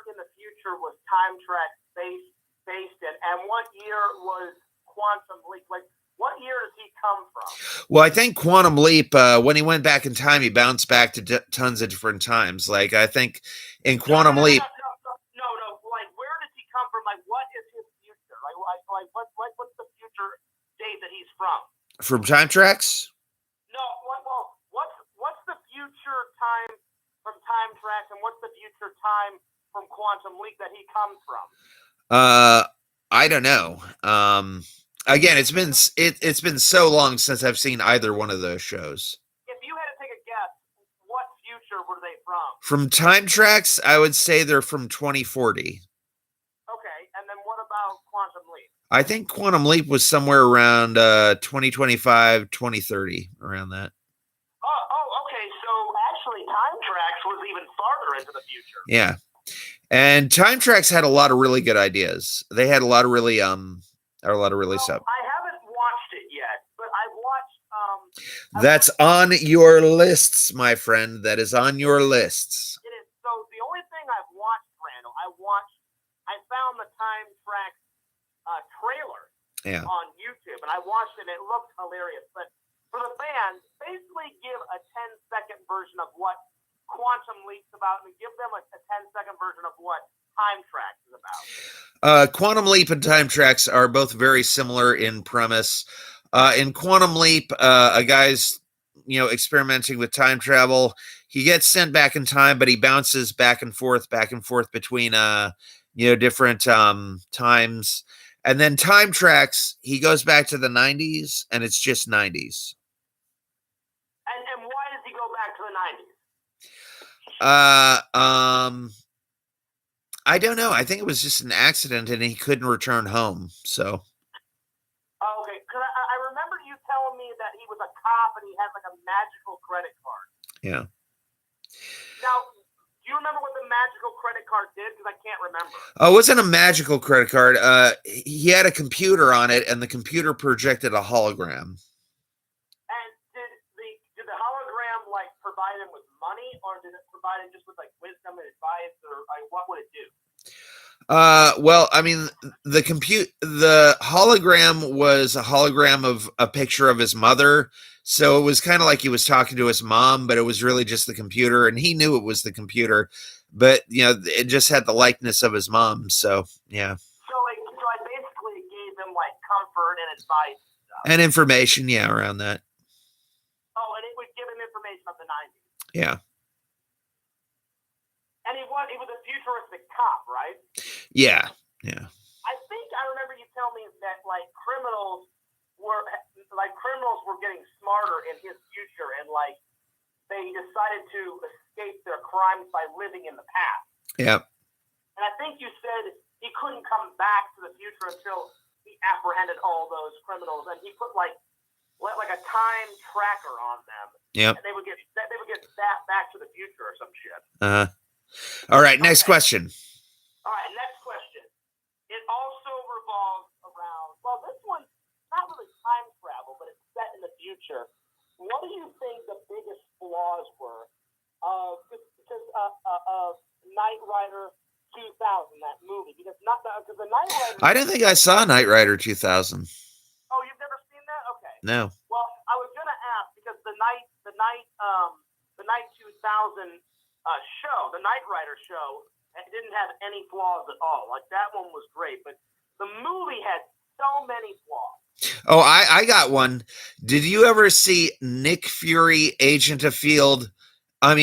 in the future was Time Tracks based in, and what year was Quantum Leap? Like, what year does he come from? Well, I think Quantum Leap, when he went back in time, he bounced back to tons of different times. Like, I think in Quantum Leap. No. Like, where does he come from? Like, what is his future? Like what's the future date that he's from? From Time Tracks? No. Well, what's the future time from Time Tracks, and what's the future time from Quantum Leap that he comes from? I don't know. Again, it's been so long since I've seen either one of those shows. If you had to take a guess, what future were they from? From Time Tracks, I would say they're from 2040. Okay, and then what about Quantum Leap? I think Quantum Leap was somewhere around 2025, 2030, around that. actually, Time Tracks was even farther into the future. Yeah. And Time Tracks had a lot of really good ideas. They had a lot of really stuff. I haven't watched it yet, but I've watched. That's on your lists, my friend. That is on your lists. It is. So the only thing I've watched, Randall, I found the Time Tracks trailer on YouTube, and I watched it. And it looked hilarious, but for the fans, basically give a 10-second version of what Quantum Leap's about, and give them a 10-second version of what Time Tracks is about. Quantum Leap and Time Tracks are both very similar in premise. In Quantum Leap, a guy's experimenting with time travel. He gets sent back in time, but he bounces back and forth between different times. And then Time Tracks, he goes back to the 90s, and it's just 90s. And why does he go back to the 90s? I don't know. I think it was just an accident, and he couldn't return home. So. Oh, okay, because I remember you telling me that he was a cop and he had like a magical credit card. Yeah. Now, do you remember what the magical credit card did? Because I can't remember. Oh, it wasn't a magical credit card. He had a computer on it, and the computer projected a hologram. And did the hologram like provide him with money, or did it provide him just with like wisdom and advice, or like, what would it do? Well, I mean, the hologram was a hologram of a picture of his mother. So it was kind of like he was talking to his mom, but it was really just the computer, and he knew it was the computer, but it just had the likeness of his mom. So yeah. So I basically gave him like comfort and advice and stuff. And information, yeah, around that. Oh, and it would give him information of the 90s. Yeah. And he was a futuristic cop, right? Yeah. I think I remember you telling me that like criminals were getting smarter in his future, and like they decided to escape their crimes by living in the past. Yeah. And I think you said he couldn't come back to the future until he apprehended all those criminals, and he put like a time tracker on them. Yeah. And they would get zapped back to the future or some shit. All right, next question. All right, next question. It also revolves around, well, this one's not really time travel, but it's set in the future. What do you think the biggest flaws were of Knight Rider 2000, that movie? Because the Knight Rider... I don't think I saw Knight Rider 2000. Oh, you've never seen that? Okay. No. Well, I was going to ask, because the Knight 2000 show, the Knight Rider show, it didn't have any flaws at all. Like, that one was great, but the movie had so many flaws. Oh, I got one. Did you ever see Nick Fury, Agent of S.H.I.E.L.D.?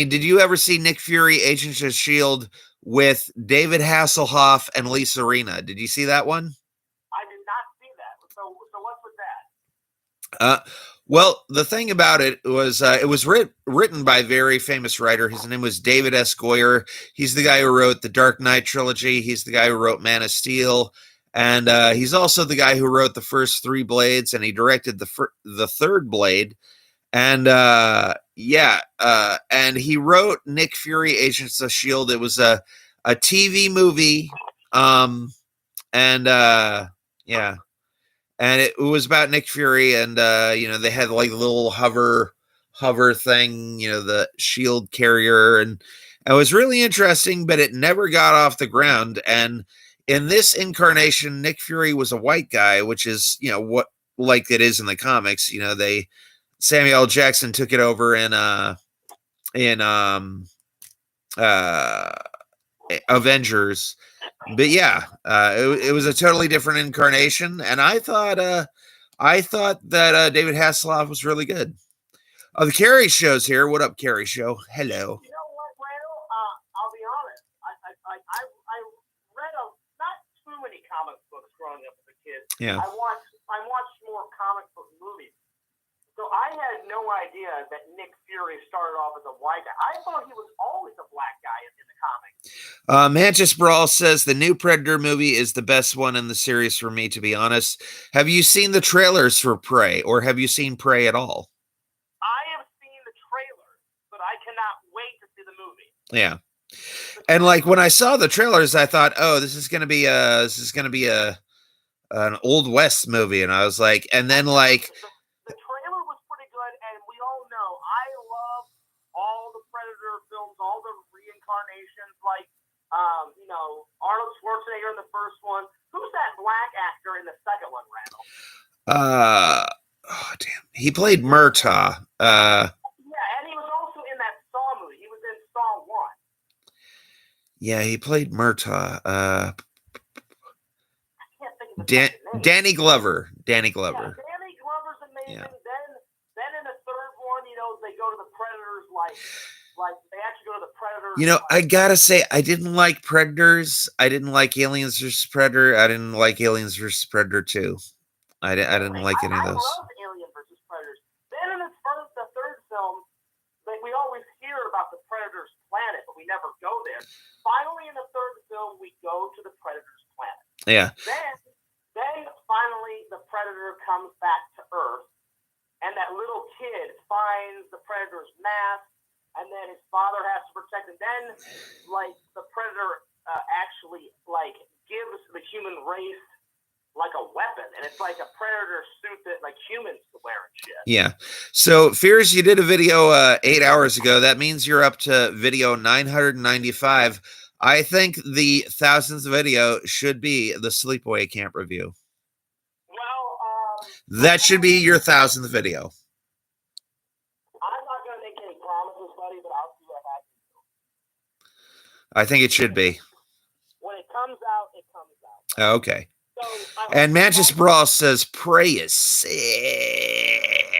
Did you ever see Nick Fury, Agent of S.H.I.E.L.D. with David Hasselhoff and Lisa Rinna? Did you see that one? I did not see that. So what's with that? Well, the thing about it was written by a very famous writer. His name was David S. Goyer. He's the guy who wrote the Dark Knight trilogy. He's the guy who wrote Man of Steel. And he's also the guy who wrote the first 3 Blades, and he directed the third Blade. And and he wrote Nick Fury, Agents of S.H.I.E.L.D. It was a TV movie. And it was about Nick Fury, and they had like a little hover thing, the shield carrier, and it was really interesting, but it never got off the ground. And in this incarnation, Nick Fury was a white guy, which is what like it is in the comics. Samuel L. Jackson took it over in Avengers. But yeah, it was a totally different incarnation, and I thought that David Hasselhoff was really good. The Carrie Show's here. What up, Carrie Show? Hello. You know what, Randall? I'll be honest. I read not too many comic books growing up as a kid. Yeah. I watched more comic book movies. So I had no idea that Nick Fury started off as a white guy. I thought he was always a black guy in the comics. Mantis Brawl says the new Predator movie is the best one in the series for me, to be honest. Have you seen the trailers for Prey, or have you seen Prey at all? I have seen the trailers, but but I cannot wait to see the movie. Yeah. And like when I saw the trailers, I thought, "Oh, this is gonna be an Old West movie," and I was like, and then like the trailer was pretty good, and we all know I love all the Predator films, all the reincarnations, like Arnold Schwarzenegger in the first one. Who's that black actor in the second one, Randall? Oh damn, he played Murtaugh. Yeah, and he was also in that Saw movie. He was in Saw 1. Yeah, he played Murtaugh. I can't think of his name. Danny Glover. Danny Glover. Yeah, Danny Glover's amazing. Yeah. Then in the third one, they go to the Predators like they actually go to the Predators. I gotta say, I didn't like Predators. I didn't like Aliens vs. Predator. I didn't like Aliens vs. Predator 2. I didn't like any of those. I love Alien vs. Predators. Then in the third film, we always hear about the Predators planet, but we never go there. Finally, in the third film, we go to the Predators planet. Yeah. Then finally, the Predator comes back to Earth, and that little kid finds the Predator's mask, and then his father has to protect him. Then, like, the Predator actually, like, gives the human race like a weapon, and it's like a Predator suit that like humans could wear and shit. Yeah. So Fears, you did a video 8 hours ago. That means you're up to video 995. I think the 1000th video should be the Sleepaway Camp review. Well, that should be your 1000th video. I'm not gonna make any promises, buddy, but I'll see what happens. I think it should be. When it comes out, it comes out. Okay. And Manchester Brawl says Prey is sick.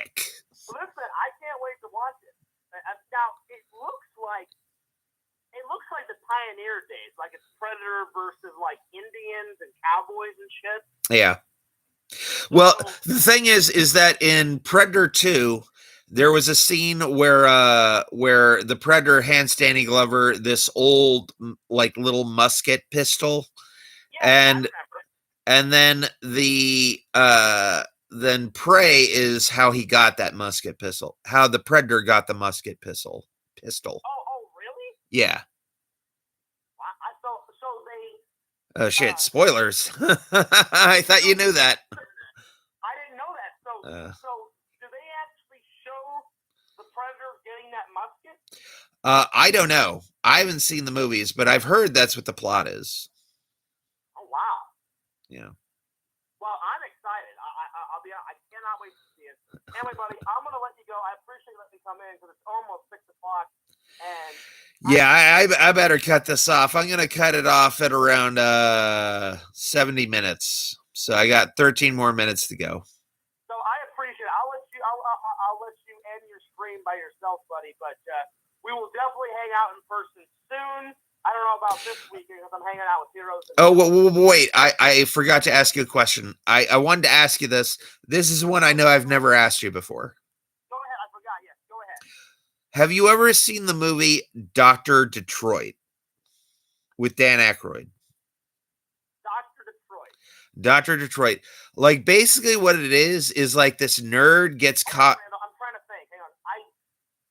Listen, I can't wait to watch it. Now it looks like the pioneer days, like it's Predator versus like Indians and cowboys and shit. Yeah. Well, the thing is that in Predator 2, there was a scene where the Predator hands Danny Glover this old like little musket pistol, Yeah, and then then Prey is how he got that musket pistol. How the Predator got the musket pistol. Oh, really? Yeah. So they. Oh shit! Spoilers. I thought you knew that. I didn't know that. So do they actually show the Predator getting that musket? I don't know. I haven't seen the movies, but I've heard that's what the plot is. Oh wow. Yeah. Well, I'm excited. I'll be. I cannot wait to see it. Anyway, buddy, I'm gonna let you go. I appreciate you letting me come in because it's almost 6 o'clock. And yeah, I better cut this off. I'm gonna cut it off at around 70 minutes. So I got 13 more minutes to go. So I appreciate it. I'll let you end your stream by yourself, buddy. But we will definitely hang out in person soon. I don't know about this weekend because I'm hanging out with Heroes. Wait. I forgot to ask you a question. I wanted to ask you this. This is one I know I've never asked you before. Go ahead. I forgot. Yes, go ahead. Have you ever seen the movie Dr. Detroit with Dan Aykroyd? Dr. Detroit. Like, basically what it is like this nerd gets caught. I'm trying to think. Hang on.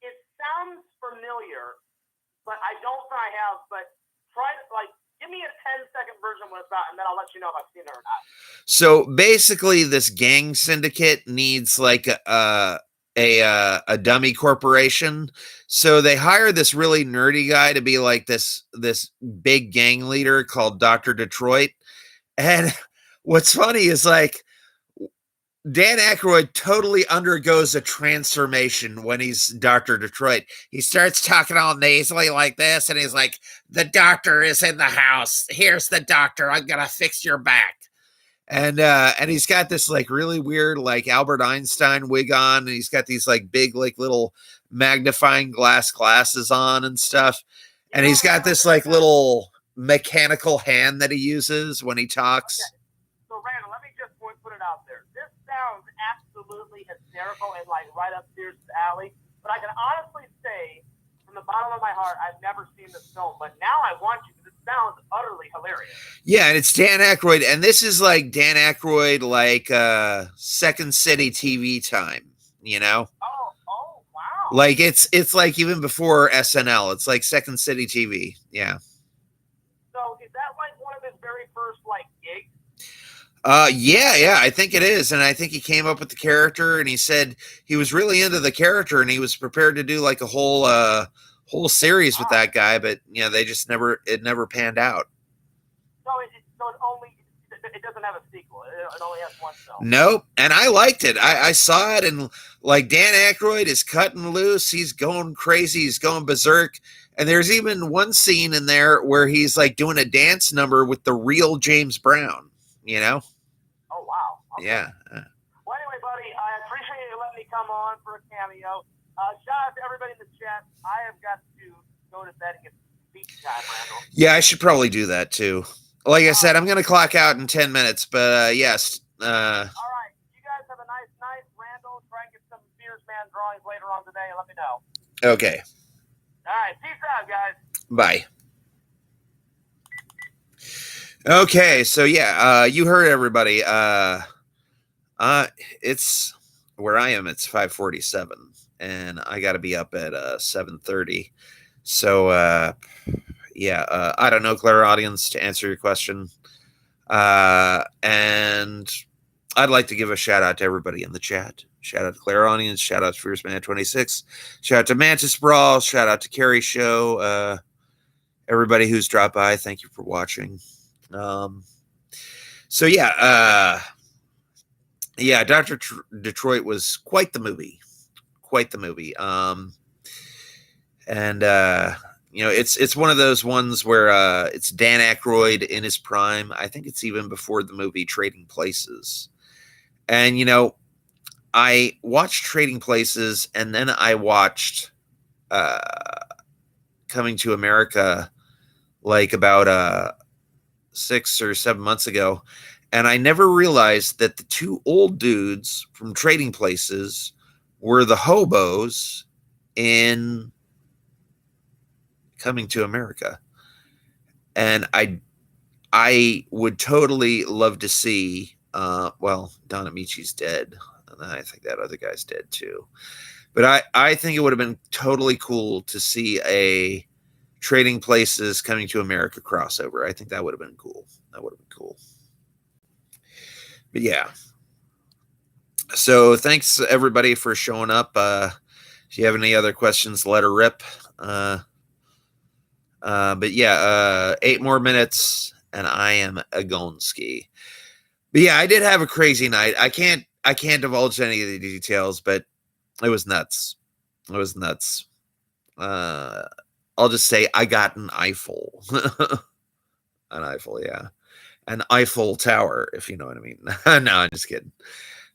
It sounds familiar, but I don't think I have. But give me a 10-second version of what it's about, and then I'll let you know if I've seen it or not. So basically, this gang syndicate needs like a dummy corporation. So they hire this really nerdy guy to be like this big gang leader called Dr. Detroit. And what's funny is like Dan Aykroyd totally undergoes a transformation when he's Dr. Detroit. He starts talking all nasally like this, and he's like, "The doctor is in the house. Here's the doctor. I'm gonna fix your back." And he's got this like really weird like Albert Einstein wig on, and he's got these like big like little magnifying glass glasses on and stuff. And he's got this like little mechanical hand that he uses when he talks. Okay. So Randall, let me just put it out there. This sounds absolutely hysterical and like right up Sears' alley. But I can honestly say, from the bottom of my heart, I've never seen this film. But now I want you because it sounds utterly hilarious. Yeah, and it's Dan Aykroyd, and this is like Dan Aykroyd, like Second City TV time. You know? Oh, wow. Like it's like even before SNL. It's like Second City TV. Yeah. So is that like one of his very first like gigs? Yeah, I think it is, and I think he came up with the character, and he said he was really into the character, and he was prepared to do like a whole series with that guy, but you know they just never panned out. So it doesn't have a sequel. It only has one film. Nope, and I liked it. I saw it, and like Dan Aykroyd is cutting loose. He's going crazy. He's going berserk. And there's even one scene in there where he's like doing a dance number with the real James Brown. You know? Oh wow. Okay. Yeah. Well, anyway, buddy, I appreciate you letting me come on for a cameo. Shout out to everybody in the chat. I have got to go to bed and get speech time, Randall. Yeah, I should probably do that too. Like I said, I'm going to clock out in 10 minutes, but yes. All right. You guys have a nice night. Randall, try and get some Fierce Man drawings later on today and let me know. Okay. All right. Peace out, guys. Bye. Okay, so yeah, you heard everybody. It's where I am. It's 5:47, and I got to be up at 7:30. So yeah, I don't know, Claire audience, to answer your question. And I'd like to give a shout out to everybody in the chat. Shout out to Claire audience. Shout out to Fierce Man 26. Shout out to Mantis Brawl. Shout out to Carrie Show. Everybody who's dropped by, thank you for watching. So yeah, Dr. Detroit was quite the movie. And you know, it's one of those ones where it's Dan Aykroyd in his prime. I think it's even before the movie Trading Places. And you know, I watched Trading Places, and then I watched Coming to America like about 6 or 7 months ago, and I never realized that the two old dudes from Trading Places were the hobos in Coming to America. And I would totally love to see well, Don Amici's dead, and I think that other guy's dead too. But I think it would have been totally cool to see a Trading Places Coming to America crossover. I think that would have been cool. But yeah. So thanks everybody for showing up. If you have any other questions, let her rip. But yeah, 8 more minutes and I am a Gonski. But yeah, I did have a crazy night. I can't divulge any of the details, but it was nuts. I'll just say I got an Eiffel. Yeah. An Eiffel Tower, if you know what I mean. No, I'm just kidding.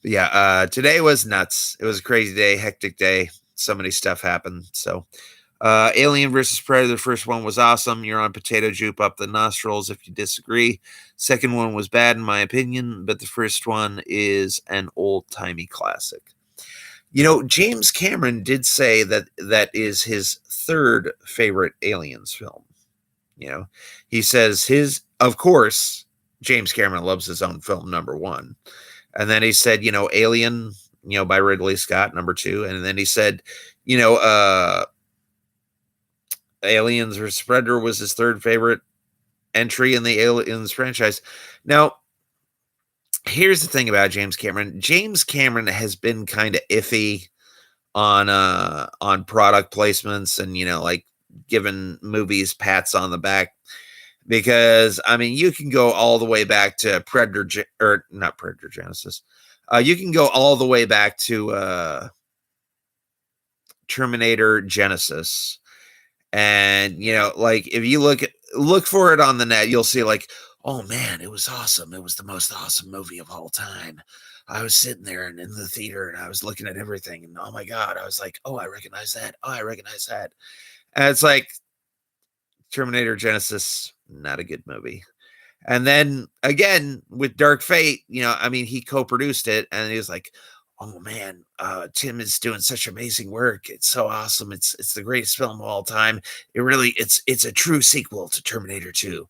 But yeah, today was nuts. It was a crazy day, hectic day. So many stuff happened. So Alien versus Predator, the first one was awesome. You're on potato jupe up the nostrils if you disagree. Second one was bad in my opinion, but the first one is an old-timey classic. You know, James Cameron did say that is his third favorite Aliens film. You know, he says of course, James Cameron loves his own film, number 1. And then he said, you know, Alien, you know, by Ridley Scott, number 2. And then he said, you know, Aliens vs. Predator was his third favorite entry in the Aliens franchise. Now, here's the thing about James Cameron. James Cameron has been kind of iffy on product placements and, you know, like giving movies pats on the back, because I mean, you can go all the way back to not Predator Genesis. You can go all the way back to Terminator Genesis. And, you know, like if you look for it on the net, you'll see like, oh man, it was awesome. It was the most awesome movie of all time. I was sitting there and in the theater and I was looking at everything and oh my God, I was like, oh, I recognize that. Oh, I recognize that. And it's like Terminator Genesis, not a good movie. And then again with Dark Fate, you know, I mean, he co-produced it and he was like, oh man, Tim is doing such amazing work. It's so awesome. It's the greatest film of all time. It's a true sequel to Terminator 2.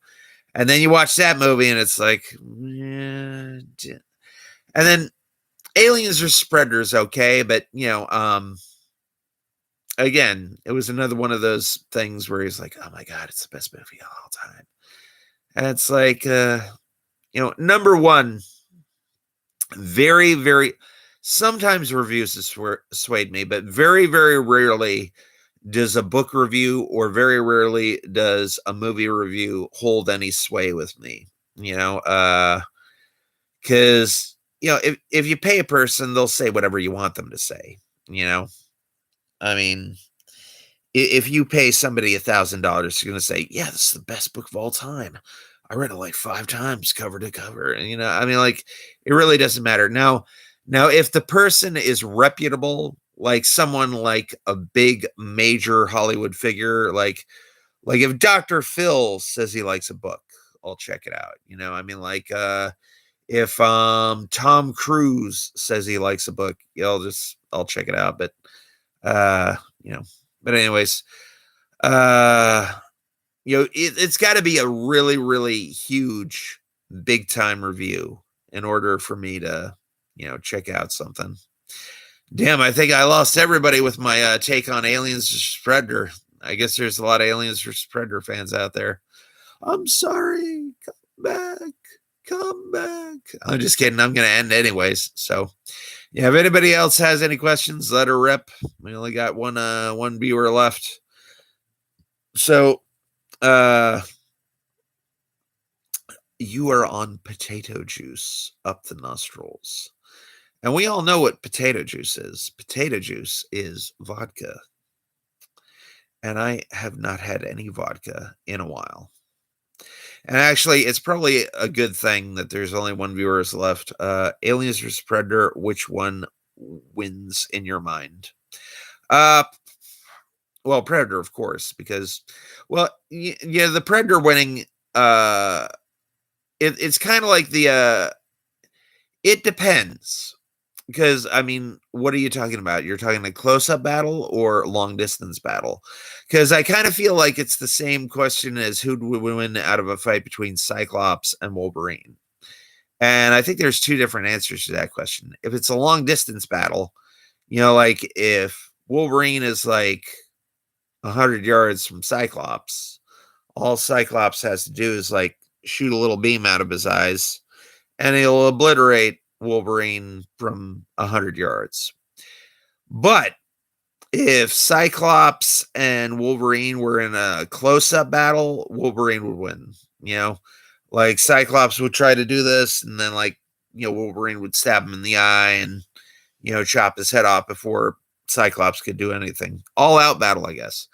And then you watch that movie and it's like, yeah. And then Aliens vs. Predator is okay, but you know, again, it was another one of those things where he's like, "Oh my god, it's the best movie of all time," and it's like, number one, very, very. Sometimes reviews have swayed me, but very, very rarely does a book review or very rarely does a movie review hold any sway with me. Because if you pay a person, they'll say whatever you want them to say. I mean, if you pay somebody $1,000, you're going to say, "Yeah, this is the best book of all time. I read it like 5 times, cover to cover." And I mean, like, it really doesn't matter. Now, if the person is reputable, like someone like a big major Hollywood figure, like if Dr. Phil says he likes a book, I'll check it out. I mean, like, if Tom Cruise says he likes a book, I'll check it out. But uh, but anyways, it's got to be a really, really huge, big time review in order for me to, check out something. Damn, I think I lost everybody with my take on Aliens vs. Predator. I guess there's a lot of Aliens vs. Predator fans out there. I'm sorry. Come back. Come back. I'm just kidding. I'm going to end anyways. So, yeah, if anybody else has any questions, let her rip. We only got one viewer left. So, you are on potato juice up the nostrils. And we all know what potato juice is. Potato juice is vodka. And I have not had any vodka in a while. And actually, it's probably a good thing that there's only one viewer left. Aliens vs. Predator, which one wins in your mind? Well, Predator, of course, because, well, yeah, the Predator winning, it's kind of like it depends. Because, I mean, what are you talking about? You're talking a close-up battle or long-distance battle? Because I kind of feel like it's the same question as who would win out of a fight between Cyclops and Wolverine. And I think there's two different answers to that question. If it's a long-distance battle, like if Wolverine is like 100 yards from Cyclops, all Cyclops has to do is like shoot a little beam out of his eyes, and he'll obliterate Wolverine from 100 yards. But if Cyclops and Wolverine were in a close-up battle, Wolverine would win. Like Cyclops would try to do this, and then Wolverine would stab him in the eye and chop his head off before Cyclops could do anything. All out battle, I guess.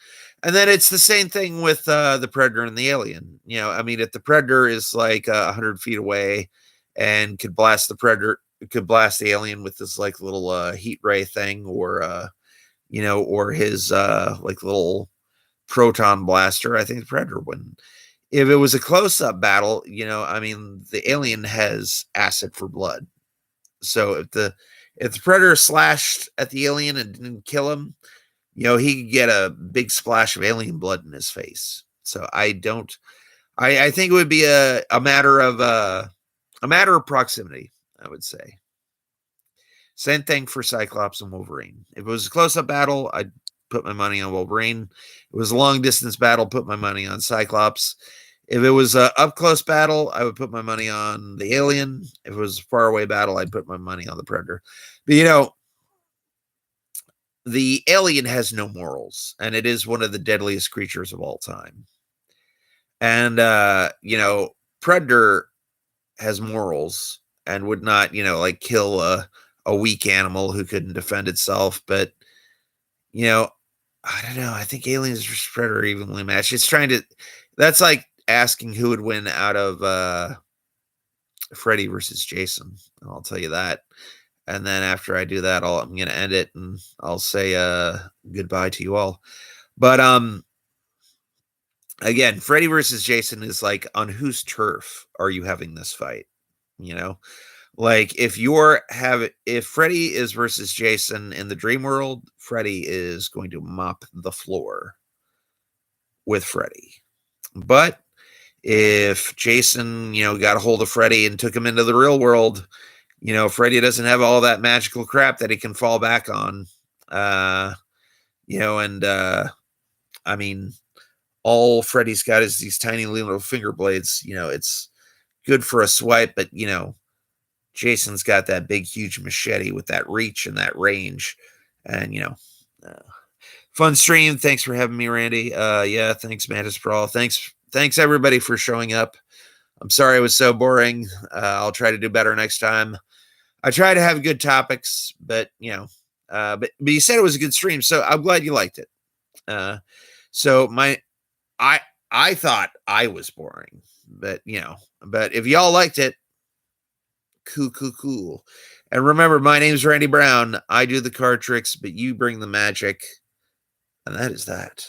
And then it's the same thing with the Predator and the Alien. I mean, if the Predator is like 100 feet away and could blast the Predator, could blast the Alien with this like little heat ray thing, or or his like little proton blaster, I think the Predator wouldn't. If it was a close-up battle, I mean, the Alien has acid for blood. So if the Predator slashed at the Alien and didn't kill him, he could get a big splash of alien blood in his face. So I think it would be a matter of proximity, I would say. Same thing for Cyclops and Wolverine. If it was a close-up battle, I'd put my money on Wolverine. If it was a long-distance battle, put my money on Cyclops. If it was a up-close battle, I would put my money on the Alien. If it was a far-away battle, I'd put my money on the Predator. But, the Alien has no morals, and it is one of the deadliest creatures of all time. And, Predator has morals and would not, like kill a weak animal who couldn't defend itself. But, I don't know. I think Aliens vs. Predator are evenly matched. That's like asking who would win out of Freddy versus Jason. I'll tell you that. And then after I do that, I'm going to end it and I'll say goodbye to you all. But again, Freddy versus Jason is like, on whose turf are you having this fight? Like if Freddy is versus Jason in the dream world, Freddy is going to mop the floor with Freddy. But if Jason, got a hold of Freddy and took him into the real world, Freddy doesn't have all that magical crap that he can fall back on. And I mean, all Freddy's got is these tiny little finger blades. It's good for a swipe, but Jason's got that big, huge machete with that reach and that range. And fun stream. Thanks for having me, Randy. Yeah, thanks, Mantis Brawl. Thanks everybody for showing up. I'm sorry it was so boring. I'll try to do better next time. I try to have good topics, but but you said it was a good stream, so I'm glad you liked it. So I thought I was boring, but but if y'all liked it, cool. And remember, my name's Randy Brown. I do the card tricks, but you bring the magic, and that is that.